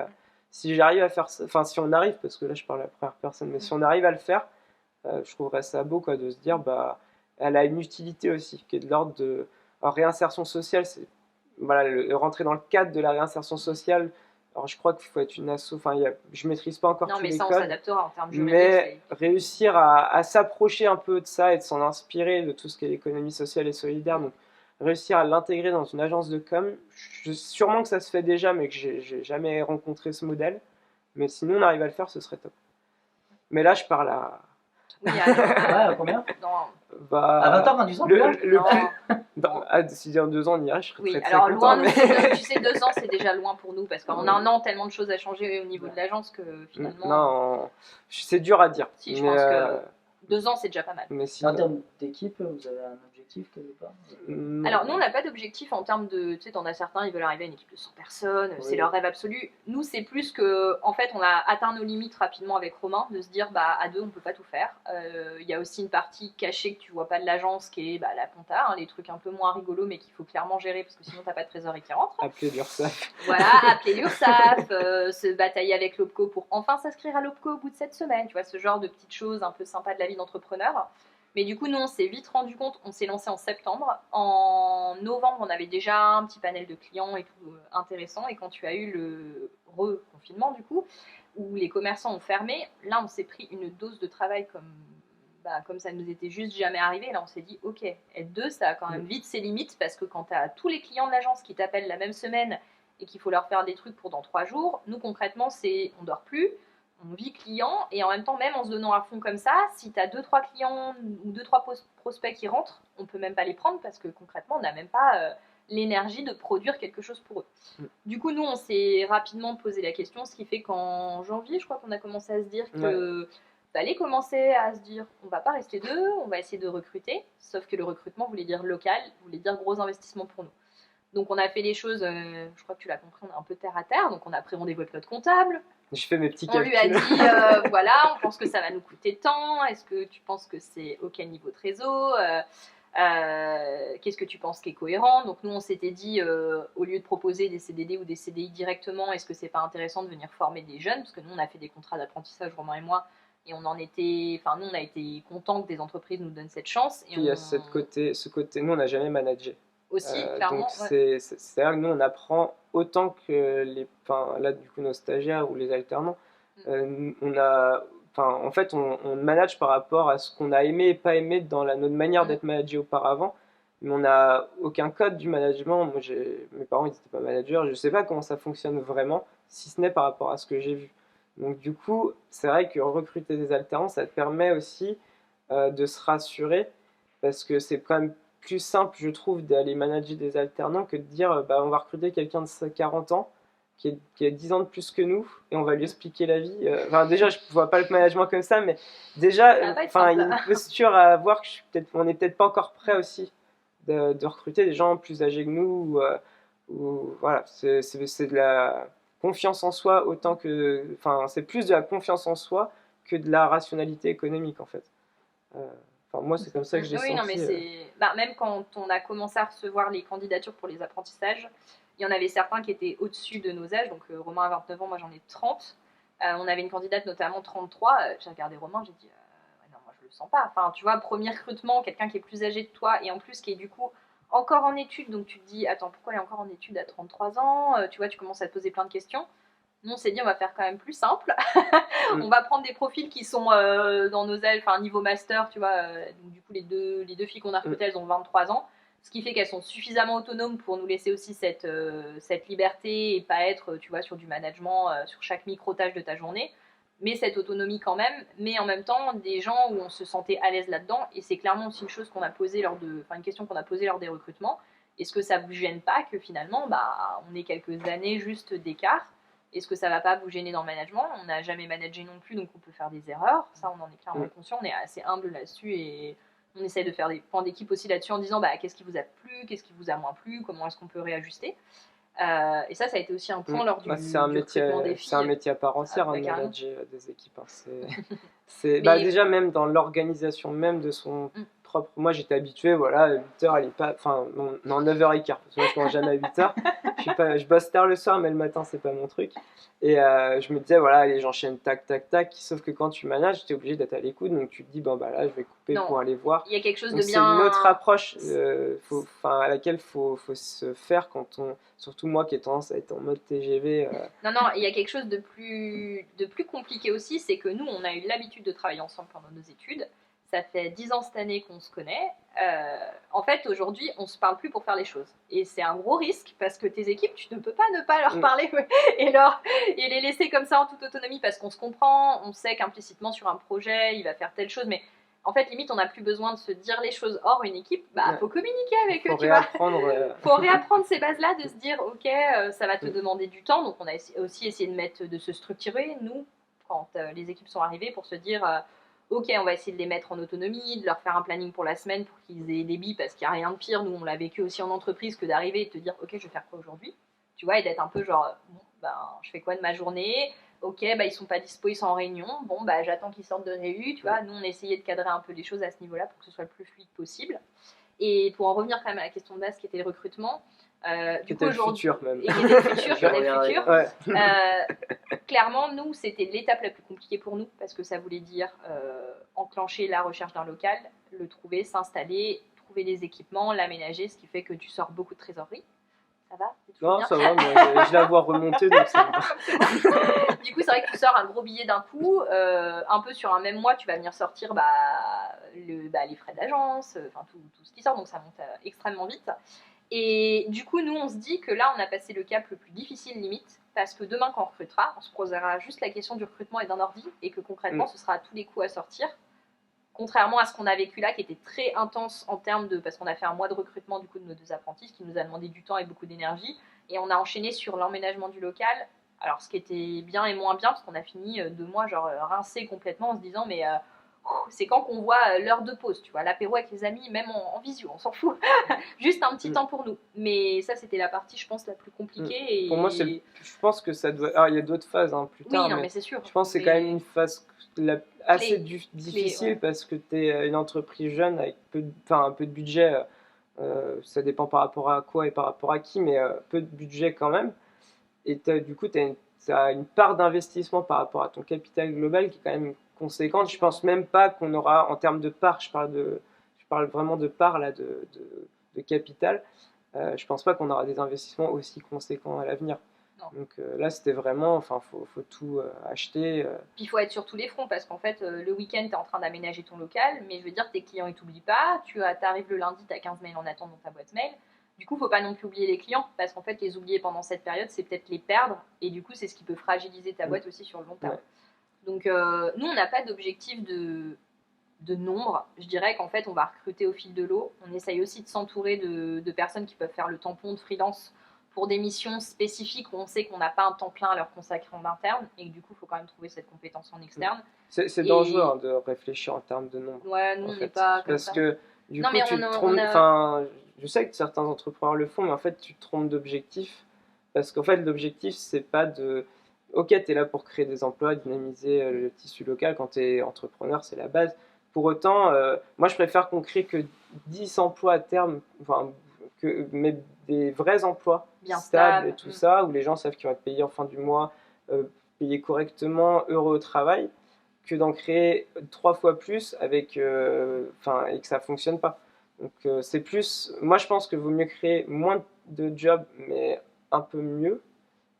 [SPEAKER 2] si j'arrive à faire ça, si on arrive, parce que là je parle à la première personne, mais si on arrive à le faire, je trouverais ça beau de se dire elle a une utilité aussi, qui est de l'ordre de réinsertion sociale, c'est rentrer dans le cadre de la réinsertion sociale. Alors je crois qu'il faut être une asso, je maîtrise pas encore tous les codes,
[SPEAKER 3] on s'adaptera en termes juridiques,
[SPEAKER 2] mais réussir à s'approcher un peu de ça et de s'en inspirer de tout ce qu'est l'économie sociale et solidaire. Donc réussir à l'intégrer dans une agence de com, sûrement que ça se fait déjà, mais que j'ai jamais rencontré ce modèle. Mais sinon on arrive à le faire, ce serait top. Mais là, je parle
[SPEAKER 3] Oui,
[SPEAKER 1] Ouais, combien
[SPEAKER 3] non.
[SPEAKER 2] Bah,
[SPEAKER 1] À 20 ans, quand tu sors
[SPEAKER 2] le,
[SPEAKER 1] là
[SPEAKER 2] le
[SPEAKER 3] Non.
[SPEAKER 2] plus... si dans 2 ans on ira, je serais
[SPEAKER 3] Oui,
[SPEAKER 2] très, très
[SPEAKER 3] alors
[SPEAKER 2] content.
[SPEAKER 3] loin, nous, tu sais, 2 ans, c'est déjà loin pour nous parce qu'en un an, tellement de choses à changer au niveau de l'agence que finalement.
[SPEAKER 2] Non, c'est dur à dire.
[SPEAKER 3] Si, je
[SPEAKER 2] mais,
[SPEAKER 3] pense que 2 ans, c'est déjà pas mal.
[SPEAKER 2] Mais
[SPEAKER 1] En
[SPEAKER 2] sinon,
[SPEAKER 1] termes d'équipe, vous avez un objectif quelque part
[SPEAKER 3] Alors, nous, on n'a pas d'objectif en termes de. Tu sais, t'en as certains, ils veulent arriver à une équipe de 100 personnes, c'est leur rêve absolu. Nous, c'est plus que. En fait, on a atteint nos limites rapidement avec Romain, de se dire, bah, à deux, on peut pas tout faire. Il y a aussi une partie cachée que tu vois pas de l'agence qui est bah, la compta, hein, les trucs un peu moins rigolos, mais qu'il faut clairement gérer parce que sinon, t'as pas de trésorerie qui rentre.
[SPEAKER 2] appeler l'URSSAF.
[SPEAKER 3] Voilà, appeler l'URSSAF, se batailler avec l'OPCO pour enfin s'inscrire à l'OPCO au bout de cette semaine. Tu vois, ce genre de petites choses un peu sympas de la vie d'entrepreneur. Mais du coup, nous, on s'est vite rendu compte, on s'est lancé en septembre. En novembre, on avait déjà un petit panel de clients et tout intéressant. Et quand tu as eu le reconfinement, du coup, où les commerçants ont fermé, là, on s'est pris une dose de travail comme ça nous était juste jamais arrivé. Là, on s'est dit, ok, être deux, ça a quand même vite ses limites parce que quand tu as tous les clients de l'agence qui t'appellent la même semaine et qu'il faut leur faire des trucs pour dans 3 jours, nous, concrètement, c'est on dort plus. On vit client et en même temps, même en se donnant à fond comme ça, si tu as 2-3 clients ou 2-3 prospects qui rentrent, on peut même pas les prendre parce que concrètement, on n'a même pas l'énergie de produire quelque chose pour eux. Du coup, nous, on s'est rapidement posé la question, ce qui fait qu'en janvier, je crois qu'on a commencé à se dire que fallait commencer à se dire on va pas rester deux, on va essayer de recruter, sauf que le recrutement voulait dire local, voulait dire gros investissement pour nous. Donc on a fait les choses, je crois que tu l'as compris, on est un peu terre à terre, donc on a pris rendez-vous avec notre comptable.
[SPEAKER 2] Je fais mes petits
[SPEAKER 3] On
[SPEAKER 2] calculs.
[SPEAKER 3] lui a dit, voilà, on pense que ça va nous coûter tant, est-ce que tu penses que c'est OK niveau trésor, qu'est-ce que tu penses qui est cohérent. Donc nous on s'était dit, au lieu de proposer des CDD ou des CDI directement, est-ce que c'est pas intéressant de venir former des jeunes, parce que nous on a fait des contrats d'apprentissage, Romain et moi, et nous on a été contents que des entreprises nous donnent cette chance. Et
[SPEAKER 2] il y a ce côté, nous on n'a jamais managé.
[SPEAKER 3] Aussi, clairement.
[SPEAKER 2] Donc c'est-à-dire que nous on apprend autant que là du coup nos stagiaires ou les alternants. En fait on manage par rapport à ce qu'on a aimé et pas aimé dans notre manière d'être managé auparavant. Mais on n'a aucun code du management. Moi mes parents ils n'étaient pas managers, je sais pas comment ça fonctionne vraiment, si ce n'est par rapport à ce que j'ai vu. Donc du coup c'est vrai que recruter des alternants ça te permet aussi de se rassurer parce que c'est quand même plus simple, je trouve, d'aller manager des alternants que de dire on va recruter quelqu'un de 40 ans qui a 10 ans de plus que nous et on va lui expliquer la vie. Déjà, je ne vois pas le management comme ça, mais déjà, il y a une posture à avoir que on n'est peut-être pas encore prêt aussi de recruter des gens plus âgés que nous. Voilà, c'est de la confiance en soi autant que. C'est plus de la confiance en soi que de la rationalité économique en fait. Moi, c'est comme ça que j'ai senti.
[SPEAKER 3] Non, mais même quand on a commencé à recevoir les candidatures pour les apprentissages, il y en avait certains qui étaient au-dessus de nos âges. Donc, Romain a 29 ans, moi j'en ai 30. On avait une candidate notamment 33. J'ai regardé Romain, j'ai dit non, moi je le sens pas. Enfin, tu vois, premier recrutement, quelqu'un qui est plus âgé que toi et en plus qui est du coup encore en études. Donc, tu te dis, attends, pourquoi elle est encore en études à 33 ans Tu vois, tu commences à te poser plein de questions. Nous, on s'est dit, on va faire quand même plus simple. On va prendre des profils qui sont dans nos ailes, enfin niveau master, tu vois. Donc, du coup, les deux filles qu'on a recrutées, elles ont 23 ans. Ce qui fait qu'elles sont suffisamment autonomes pour nous laisser aussi cette liberté et pas être, tu vois, sur du management, sur chaque micro-tâche de ta journée. Mais cette autonomie quand même. Mais en même temps, des gens où on se sentait à l'aise là-dedans. Et c'est clairement aussi une chose qu'on a posée une question qu'on a posée lors des recrutements. Est-ce que ça vous gêne pas que finalement, on ait quelques années juste d'écart? Est-ce que ça va pas vous gêner dans le management? On n'a jamais managé non plus, donc on peut faire des erreurs. Ça, on en est clairement conscient. On est assez humble là-dessus et on essaie de faire des points d'équipe aussi là-dessus en disant qu'est-ce qui vous a plu, qu'est-ce qui vous a moins plu, comment est-ce qu'on peut réajuster. Et ça a été aussi un point lors du recrutement des filles.
[SPEAKER 2] C'est un métier à part entière, de manager des équipes. Déjà, même dans l'organisation même de son propre... Moi, j'étais habitué, voilà, 8h, elle est pas... Enfin, non, 9h15, parce que moi, je ne mange jamais à 8h. Je bosse tard le soir, mais le matin, c'est pas mon truc. Et je me disais, voilà, allez, j'enchaîne tac, tac, tac. Sauf que quand tu manages, tu es obligé d'être à l'écoute. Donc, tu te dis, là, je vais couper pour aller voir.
[SPEAKER 3] Il y a quelque chose
[SPEAKER 2] donc,
[SPEAKER 3] de bien...
[SPEAKER 2] C'est une autre approche à laquelle il faut se faire quand on... Surtout moi qui ai tendance à être en mode TGV.
[SPEAKER 3] Non, il y a quelque chose de plus compliqué aussi, c'est que nous, on a eu l'habitude de travailler ensemble pendant nos études. ça fait 10 ans cette année qu'on se connaît. En fait, aujourd'hui, on se parle plus pour faire les choses. Et c'est un gros risque parce que tes équipes, tu ne peux pas ne pas leur parler et les laisser comme ça en toute autonomie parce qu'on se comprend, on sait qu'implicitement sur un projet, il va faire telle chose, mais en fait, limite, on n'a plus besoin de se dire les choses hors une équipe. Faut communiquer avec eux, tu vois. Faut réapprendre ces bases-là, de se dire, ok, ça va te demander du temps. Donc, on a aussi essayé de se structurer, nous, quand les équipes sont arrivées, pour se dire, ok, on va essayer de les mettre en autonomie, de leur faire un planning pour la semaine pour qu'ils aient des billes, parce qu'il n'y a rien de pire. Nous, on l'a vécu aussi en entreprise que d'arriver et de te dire, ok, je vais faire quoi aujourd'hui, tu vois, et d'être un peu genre, bon, je fais quoi de ma journée? Ok, ils sont pas dispo, ils sont en réunion. Bon, j'attends qu'ils sortent de réu. Tu vois, nous, on essayait de cadrer un peu les choses à ce niveau-là pour que ce soit le plus fluide possible. Et pour en revenir quand même à la question de base qui était le recrutement, du coup, aujourd'hui, et qui était le futur, clairement, nous, c'était l'étape la plus compliquée pour nous parce que ça voulait dire enclencher la recherche d'un local, le trouver, s'installer, trouver les équipements, l'aménager, ce qui fait que tu sors beaucoup de trésorerie. Ça va?
[SPEAKER 2] Non, ça va, mais je la vois remonter, donc ça va.
[SPEAKER 3] Du coup, c'est vrai que tu sors un gros billet d'un coup, un peu sur un même mois, tu vas venir sortir les frais d'agence, enfin tout ce qui sort, donc ça monte extrêmement vite. Et du coup, nous, on se dit que là, on a passé le cap le plus difficile limite, parce que demain, quand on recrutera, on se posera juste la question du recrutement et d'un ordi, et que concrètement, ce sera à tous les coups à sortir. Contrairement à ce qu'on a vécu là, qui était très intense en termes de... Parce qu'on a fait un mois de recrutement du coup de nos 2 apprentis, ce qui nous a demandé du temps et beaucoup d'énergie. Et on a enchaîné sur l'emménagement du local. Alors, ce qui était bien et moins bien, parce qu'on a fini 2 mois rincés complètement en se disant, mais c'est quand qu'on voit l'heure de pause, tu vois, l'apéro avec les amis, même en visio, on s'en fout. Juste un petit temps pour nous. Mais ça, c'était la partie, je pense, la plus compliquée. Et...
[SPEAKER 2] Pour moi, je pense que ça doit... Alors, il y a d'autres phases plus tard,
[SPEAKER 3] mais c'est sûr.
[SPEAKER 2] Je pense que c'est quand même une phase assez difficile parce que tu es une entreprise jeune avec un peu de budget. Ça dépend par rapport à quoi et par rapport à qui, mais peu de budget quand même. Et du coup, tu as une part d'investissement par rapport à ton capital global qui est quand même conséquente. Je pense même pas qu'on aura, en termes de part, je parle vraiment de part là, de capital, je pense pas qu'on aura des investissements aussi conséquents à l'avenir. Donc là, c'était vraiment, faut tout acheter.
[SPEAKER 3] Puis il faut être sur tous les fronts parce qu'en fait, le week-end, tu es en train d'aménager ton local, mais je veux dire, tes clients, ils t'oublient pas. Tu arrives le lundi, tu as 15 mails en attente dans ta boîte mail. Du coup, il ne faut pas non plus oublier les clients parce qu'en fait, les oublier pendant cette période, c'est peut-être les perdre. Et du coup, c'est ce qui peut fragiliser ta boîte aussi sur le long terme. Donc, nous, on n'a pas d'objectif de nombre. Je dirais qu'en fait, on va recruter au fil de l'eau. On essaye aussi de s'entourer de personnes qui peuvent faire le tampon de freelance pour des missions spécifiques où on sait qu'on n'a pas un temps plein à leur consacrer en interne et que du coup, il faut quand même trouver cette compétence en externe.
[SPEAKER 2] C'est dangereux de réfléchir en termes de nombre.
[SPEAKER 3] Ouais, nous, on n'est pas comme ça.
[SPEAKER 2] Parce que du coup, tu te trompes. Je sais que certains entrepreneurs le font, mais en fait, tu te trompes d'objectif. Parce qu'en fait, l'objectif, c'est pas de... Ok, tu es là pour créer des emplois, dynamiser le tissu local. Quand tu es entrepreneur, c'est la base. Pour autant, moi, je préfère qu'on crée que 10 emplois à terme, mais des vrais emplois
[SPEAKER 3] bien
[SPEAKER 2] stables et tout ça, où les gens savent qu'ils vont être payés en fin du mois, payés correctement, heureux au travail, que d'en créer 3 fois plus et que ça ne fonctionne pas. Donc c'est plus... Moi, je pense qu'il vaut mieux créer moins de jobs, mais un peu mieux,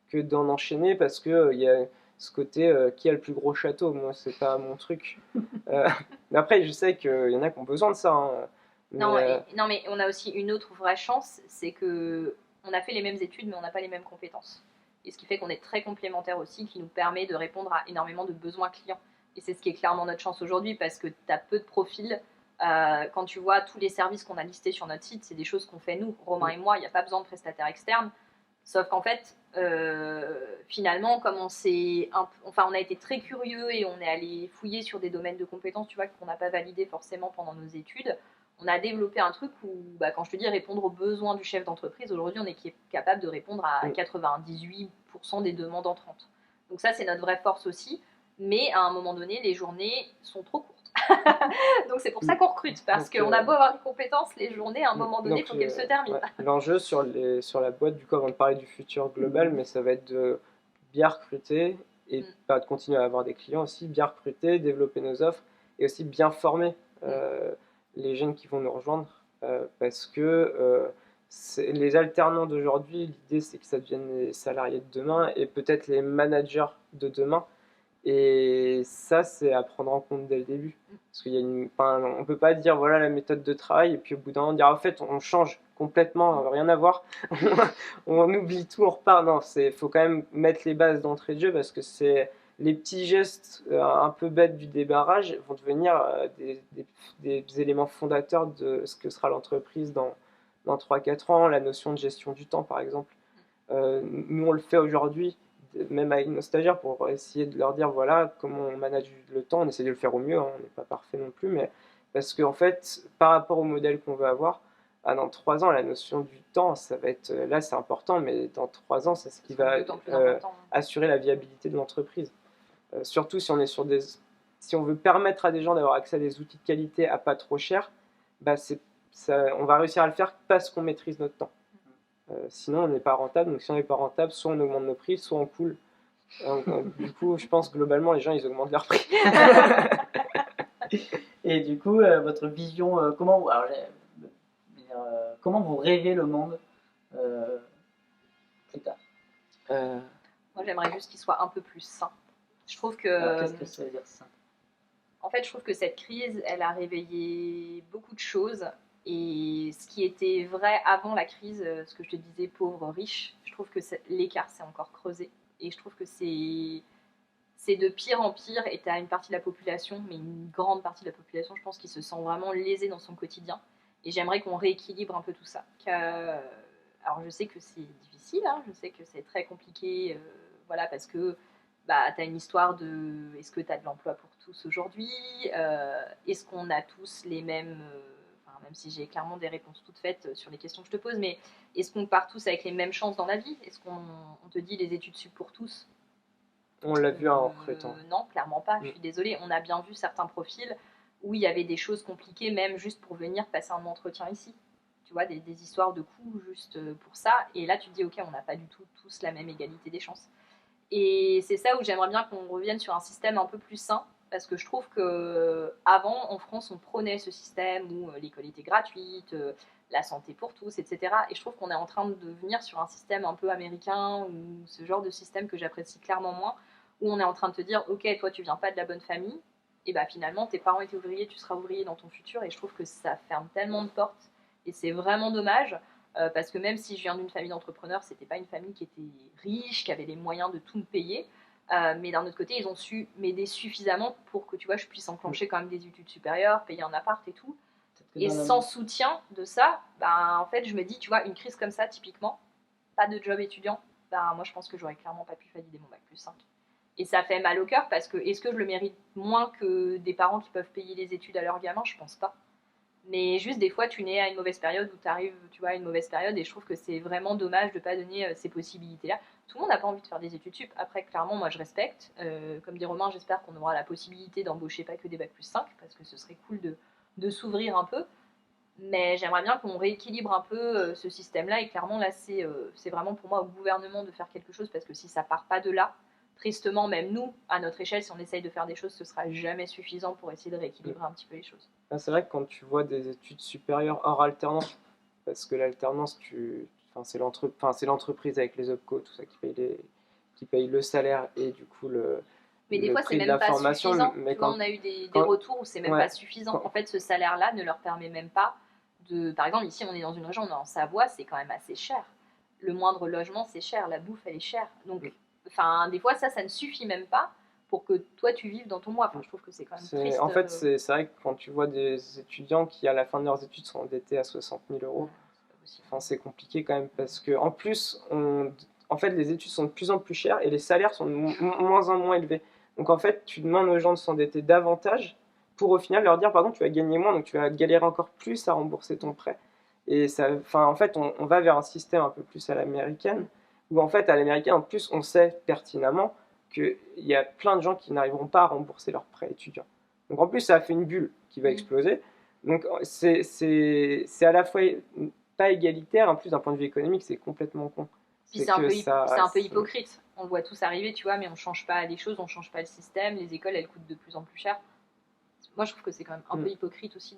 [SPEAKER 2] que d'en enchaîner, parce qu'il y a ce côté qui a le plus gros château. Moi, c'est pas mon truc. Mais après, je sais qu'il y en a qui ont besoin de ça.
[SPEAKER 3] Non, mais on a aussi une autre vraie chance, c'est que on a fait les mêmes études, mais on n'a pas les mêmes compétences. Et ce qui fait qu'on est très complémentaires aussi, qui nous permet de répondre à énormément de besoins clients. Et c'est ce qui est clairement notre chance aujourd'hui, parce que tu as peu de profils. Quand tu vois tous les services qu'on a listés sur notre site, c'est des choses qu'on fait nous, Romain et moi, il n'y a pas besoin de prestataires externes. Sauf qu'en fait, finalement, comme on a été très curieux et on est allé fouiller sur des domaines de compétences, tu vois, qu'on n'a pas validé forcément pendant nos études, on a développé un truc où, quand je te dis répondre aux besoins du chef d'entreprise, aujourd'hui, on est capable de répondre à 98% des demandes entrantes. Donc ça, c'est notre vraie force aussi. Mais à un moment donné, les journées sont trop courtes. Donc c'est pour ça qu'on recrute, parce qu'on a beau avoir des compétences, les journées, à un moment donné, il faut qu'elles se terminent.
[SPEAKER 2] L'enjeu sur la boîte, du coup, avant de parler du futur global, mais ça va être de bien recruter et de continuer à avoir des clients aussi, bien recruter, développer nos offres et aussi bien former les jeunes qui vont nous rejoindre, parce que les alternants d'aujourd'hui, l'idée c'est que ça devienne les salariés de demain et peut-être les managers de demain. Et ça, c'est à prendre en compte dès le début. Parce qu'il y a on peut pas dire voilà la méthode de travail et puis au bout d'un moment dire en fait on change complètement, rien à voir, on oublie tout, on repart. Non, faut quand même mettre les bases d'entrée de jeu parce que c'est les petits gestes un peu bêtes du démarrage vont devenir des éléments fondateurs de ce que sera l'entreprise dans 3-4 ans. La notion de gestion du temps, par exemple. Nous, on le fait aujourd'hui, même avec nos stagiaires, pour essayer de leur dire voilà comment on manage le temps. On essaie de le faire au mieux, hein, on n'est pas parfait non plus, mais parce qu'en fait, par rapport au modèle qu'on veut avoir, dans 3 ans, la notion du temps, ça va être là, c'est important, mais dans 3 ans, c'est ce qui va assurer la viabilité de l'entreprise. Surtout si on est sur si on veut permettre à des gens d'avoir accès à des outils de qualité à pas trop cher, bah on va réussir à le faire parce qu'on maîtrise notre temps. Sinon, on n'est pas rentable. Donc, si on n'est pas rentable, soit on augmente nos prix, soit on coule. Du coup, je pense que globalement, les gens, ils augmentent leurs prix.
[SPEAKER 1] Et du coup, votre vision, comment vous rêvez le monde plus tard
[SPEAKER 3] Moi, j'aimerais juste qu'il soit un peu plus sain. Je trouve que.
[SPEAKER 1] Alors, qu'est-ce que ça veut dire sain?
[SPEAKER 3] En fait, je trouve que cette crise, elle a réveillé beaucoup de choses. Et ce qui était vrai avant la crise, ce que je te disais, pauvre, riche, je trouve que l'écart s'est encore creusé. Et je trouve que c'est de pire en pire. Et tu as une partie de la population, mais une grande partie de la population, je pense, qui se sent vraiment lésée dans son quotidien. Et j'aimerais qu'on rééquilibre un peu tout ça. Alors, je sais que c'est difficile, hein, je sais que c'est très compliqué, voilà, parce que tu as une histoire de est-ce que tu as de l'emploi pour tous aujourd'hui, est-ce qu'on a tous les mêmes, même si j'ai clairement des réponses toutes faites sur les questions que je te pose, mais est-ce qu'on part tous avec les mêmes chances dans la vie? Est-ce qu'on te dit les études sup pour tous?
[SPEAKER 2] On l'a vu en recrutant.
[SPEAKER 3] Non, clairement pas, je suis désolée, on a bien vu certains profils où il y avait des choses compliquées, même juste pour venir passer un entretien ici. Tu vois, des histoires de coûts juste pour ça, et là tu te dis ok, on n'a pas du tout tous la même égalité des chances. Et c'est ça où j'aimerais bien qu'on revienne sur un système un peu plus sain, parce que je trouve qu'avant, en France, on prônait ce système où l'école était gratuite, la santé pour tous, etc. Et je trouve qu'on est en train de venir sur un système un peu américain, ou ce genre de système que j'apprécie clairement moins, où on est en train de te dire, ok, toi tu viens pas de la bonne famille, et bah finalement tes parents étaient ouvriers, tu seras ouvrier dans ton futur, et je trouve que ça ferme tellement de portes, et c'est vraiment dommage. Parce que même si je viens d'une famille d'entrepreneurs, c'était pas une famille qui était riche, qui avait les moyens de tout me payer. Mais d'un autre côté, ils ont su m'aider suffisamment pour que tu vois, je puisse enclencher quand même des études supérieures, payer un appart et tout. Et sans soutien de ça, en fait, je me dis, tu vois, une crise comme ça, typiquement, pas de job étudiant, moi je pense que j'aurais clairement pas pu valider mon bac plus 5. Et ça fait mal au cœur parce que est-ce que je le mérite moins que des parents qui peuvent payer les études à leurs gamins? Je pense pas. Mais juste des fois tu nais à une mauvaise période où tu arrives, tu vois, à une mauvaise période, et je trouve que c'est vraiment dommage de pas donner ces possibilités-là. Tout le monde n'a pas envie de faire des études sup. Après, clairement, moi je respecte. Comme dit Romain, j'espère qu'on aura la possibilité d'embaucher pas que des bac plus 5, parce que ce serait cool de s'ouvrir un peu. Mais j'aimerais bien qu'on rééquilibre un peu ce système-là, et clairement là c'est vraiment pour moi au gouvernement de faire quelque chose, parce que si ça part pas de là, tristement, même nous, à notre échelle, si on essaye de faire des choses, ce sera jamais suffisant pour essayer de rééquilibrer un petit peu les choses.
[SPEAKER 2] C'est vrai que quand tu vois des études supérieures hors alternance, parce que l'alternance, c'est l'entreprise avec les OPCO, tout ça qui paye le salaire et du coup
[SPEAKER 3] mais des fois, c'est même pas suffisant. Mais on a eu des retours où c'est même pas suffisant. En fait, ce salaire-là ne leur permet même pas de. Par exemple, ici, on est dans une région, on est en Savoie, c'est quand même assez cher. Le moindre logement, c'est cher. La bouffe, elle est chère. Donc, des fois, ça ne suffit même pas pour que toi, tu vives dans ton mois. Je trouve que c'est quand même triste.
[SPEAKER 2] En fait, c'est vrai que quand tu vois des étudiants qui, à la fin de leurs études, sont endettés à 60 000 euros, c'est compliqué quand même parce que, en plus, en fait, les études sont de plus en plus chères et les salaires sont de moins en moins élevés. Donc en fait, tu demandes aux gens de s'endetter davantage pour au final leur dire, pardon, tu vas gagner moins, donc tu vas galérer encore plus à rembourser ton prêt. Et ça, en fait, on va vers un système un peu plus à l'américaine, où en fait, à l'américaine, en plus, on sait pertinemment qu'il y a plein de gens qui n'arriveront pas à rembourser leurs prêts étudiants. Donc en plus, ça a fait une bulle qui va exploser. Donc c'est à la fois pas égalitaire, en plus d'un point de vue économique, c'est complètement con.
[SPEAKER 3] Puis c'est un peu hypocrite. On le voit tous arriver, tu vois, mais on change pas les choses, on change pas le système. Les écoles, elles coûtent de plus en plus cher. Moi, je trouve que c'est quand même un peu hypocrite aussi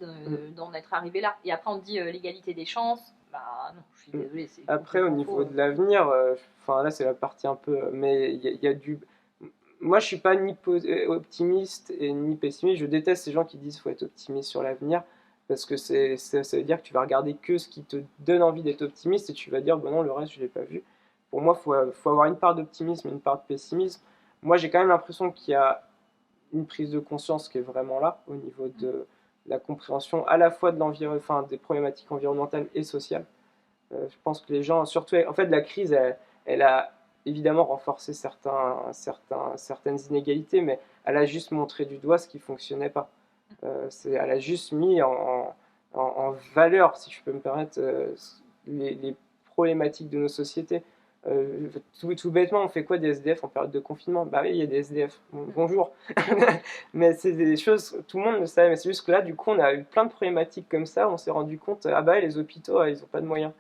[SPEAKER 3] d'en être arrivé là. Et après, on te dit l'égalité des chances. Non, je suis désolée.
[SPEAKER 2] Après, au niveau de l'avenir, là, c'est la partie un peu. Mais il y a du. moi, je suis pas ni optimiste et ni pessimiste. Je déteste ces gens qui disent qu'il faut être optimiste sur l'avenir, parce que ça veut dire que tu vas regarder que ce qui te donne envie d'être optimiste et tu vas dire, bon non, le reste, je l'ai pas vu. Pour moi, faut avoir une part d'optimisme et une part de pessimisme. Moi, j'ai quand même l'impression qu'il y a une prise de conscience qui est vraiment là, au niveau de la compréhension à la fois de des problématiques environnementales et sociales. Je pense que les gens, surtout, en fait, la crise, elle a évidemment renforcé certaines inégalités, mais elle a juste montré du doigt ce qui ne fonctionnait pas. Elle a juste mis en valeur, si je peux me permettre, les problématiques de nos sociétés. Tout bêtement, on fait quoi des SDF en période de confinement? Bah oui, il y a des SDF. Bonjour. Mais c'est des choses, tout le monde le savait, mais c'est juste que là, du coup, on a eu plein de problématiques comme ça. On s'est rendu compte, ah bah les hôpitaux, ils n'ont pas de moyens.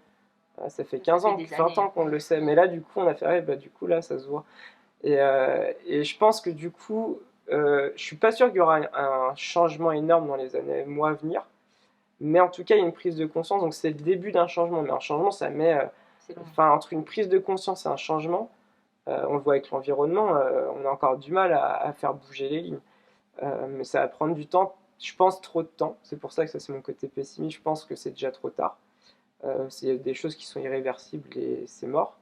[SPEAKER 2] Ça fait 15 ans, 20 ans qu'on le sait, mais là, du coup, on a fait, bah du coup, là, ça se voit. Et je pense que du coup, je suis pas sûr qu'il y aura un changement énorme dans les mois à venir, mais en tout cas, il y a une prise de conscience, donc c'est le début d'un changement. Mais un changement, ça met, entre une prise de conscience et un changement, on le voit avec l'environnement, on a encore du mal à faire bouger les lignes. Mais ça va prendre du temps, je pense trop de temps. C'est pour ça que ça, c'est mon côté pessimiste. Je pense que c'est déjà trop tard. C'est des choses qui sont irréversibles et c'est mort.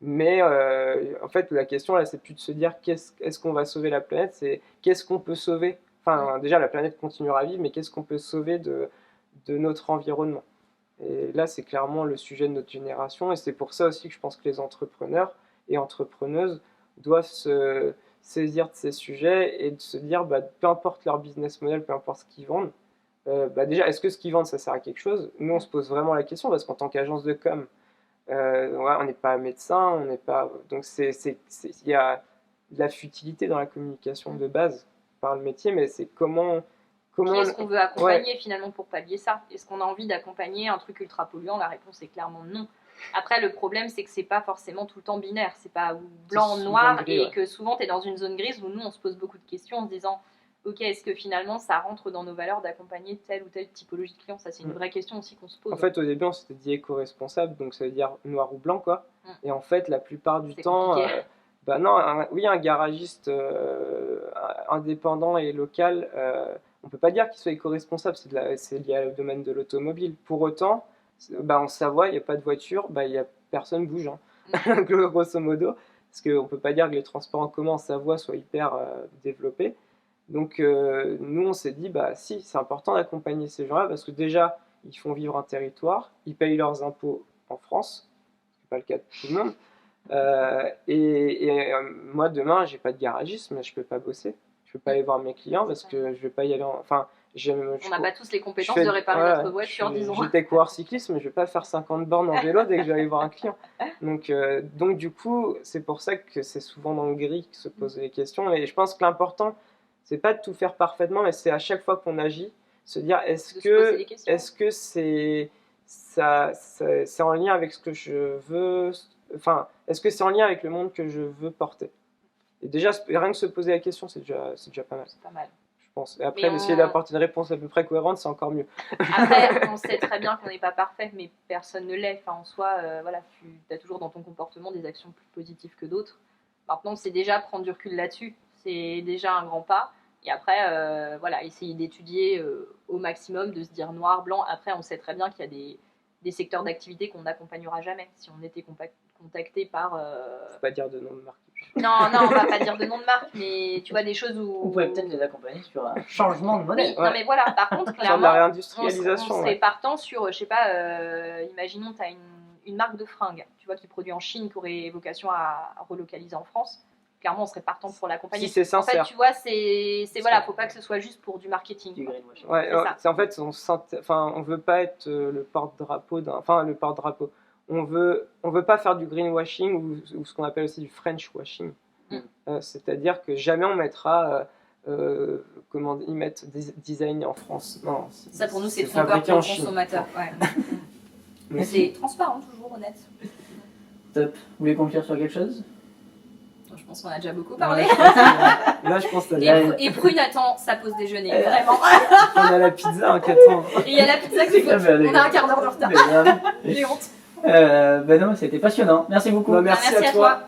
[SPEAKER 2] Mais en fait, la question là, c'est plus de se dire est-ce qu'on va sauver la planète, c'est qu'est-ce qu'on peut sauver. Enfin, déjà, la planète continuera à vivre, mais qu'est-ce qu'on peut sauver de notre environnement. Et là, c'est clairement le sujet de notre génération, et c'est pour ça aussi que je pense que les entrepreneurs et entrepreneuses doivent se saisir de ces sujets et de se dire, bah, peu importe leur business model, peu importe ce qu'ils vendent, bah déjà, est-ce que ce qu'ils vendent, ça sert à quelque chose? Nous, on se pose vraiment la question, parce qu'en tant qu'agence de com, on n'est pas médecin, on n'est pas... Donc, il y a de la futilité dans la communication de base par le métier, mais c'est comment
[SPEAKER 3] est-ce qu'on veut accompagner finalement pour pallier ça? Est-ce qu'on a envie d'accompagner un truc ultra polluant? La réponse est clairement non. Après, le problème, c'est que c'est pas forcément tout le temps binaire. C'est pas blanc, noir, et que souvent, tu es dans une zone grise où nous, on se pose beaucoup de questions en se disant, ok, est-ce que finalement, ça rentre dans nos valeurs d'accompagner telle ou telle typologie de client? Ça, c'est une vraie question aussi qu'on se pose.
[SPEAKER 2] En fait, au début, on s'était dit éco-responsable, donc ça veut dire noir ou blanc, quoi. Et en fait, la plupart du temps... bah non, un garagiste indépendant et local... on ne peut pas dire qu'il soit éco-responsable, c'est lié au domaine de l'automobile. Pour autant, en Savoie, il n'y a pas de voiture, personne bouge, hein. Grosso modo, parce qu'on ne peut pas dire que les transports en commun en Savoie soient hyper développés. Donc nous, on s'est dit, si, c'est important d'accompagner ces gens-là, parce que déjà, ils font vivre un territoire, ils payent leurs impôts en France, ce n'est pas le cas de tout le monde. Moi, demain, j'ai pas de garagiste, mais je ne peux pas bosser. Je peux pas aller voir mes clients parce que je vais pas y aller. On n'a
[SPEAKER 3] pas tous les compétences de réparer notre voiture, disons.
[SPEAKER 2] J'étais coureur cycliste, mais je vais pas faire 50 bornes en vélo dès que je vais aller voir un client. Donc du coup, c'est pour ça que c'est souvent dans le gris que se posent les questions. Et je pense que l'important, c'est pas de tout faire parfaitement, mais c'est à chaque fois qu'on agit, se dire est-ce que c'est en lien avec ce que je veux. Enfin, est-ce que c'est en lien avec le monde que je veux porter? Et déjà, rien que se poser la question, c'est déjà pas mal.
[SPEAKER 3] C'est pas mal.
[SPEAKER 2] Je pense. Et après, essayer d'apporter une réponse à peu près cohérente, c'est encore mieux.
[SPEAKER 3] Après, on sait très bien qu'on n'est pas parfait, mais personne ne l'est. Enfin, en soi, tu as toujours dans ton comportement des actions plus positives que d'autres. Maintenant, c'est déjà prendre du recul là-dessus. C'est déjà un grand pas. Et après, essayer d'étudier au maximum, de se dire noir, blanc. Après, on sait très bien qu'il y a des secteurs d'activité qu'on n'accompagnera jamais. Si on était contacté par...
[SPEAKER 2] Faut pas dire de nom de marque.
[SPEAKER 3] Non, on va pas dire de nom de marque, mais tu vois des choses où...
[SPEAKER 1] On pourrait peut-être les accompagner sur un changement de modèle.
[SPEAKER 3] Oui, non mais voilà, par contre, clairement,
[SPEAKER 2] sur de la réindustrialisation,
[SPEAKER 3] on serait partant sur, je sais pas, imaginons tu as une marque de fringues, tu vois, qui produit en Chine, qui aurait vocation à relocaliser en France. Clairement, on serait partant pour l'accompagner.
[SPEAKER 2] Si c'est sincère.
[SPEAKER 3] En fait, tu vois, faut pas que ce soit juste pour du marketing.
[SPEAKER 1] Du greenwashing.
[SPEAKER 2] Ouais, c'est en fait, on veut pas être le porte-drapeau le porte-drapeau. On veut pas faire du greenwashing ou ce qu'on appelle aussi du French washing. C'est-à-dire que jamais on mettra design en France. Non,
[SPEAKER 3] ça pour nous c'est trompeur pour le consommateur. Mais c'est transparent, toujours honnête.
[SPEAKER 1] Top. Vous voulez conclure sur quelque chose?
[SPEAKER 3] Je pense qu'on a déjà beaucoup parlé.
[SPEAKER 2] Là, je pense que
[SPEAKER 3] et Prune attend sa pause déjeuner, vraiment.
[SPEAKER 2] On a la pizza en 4 ans.
[SPEAKER 3] Et il y a la pizza qui on a un quart d'heure de retard. J'ai honte.
[SPEAKER 1] Non, c'était passionnant. Merci beaucoup.
[SPEAKER 2] Merci à toi.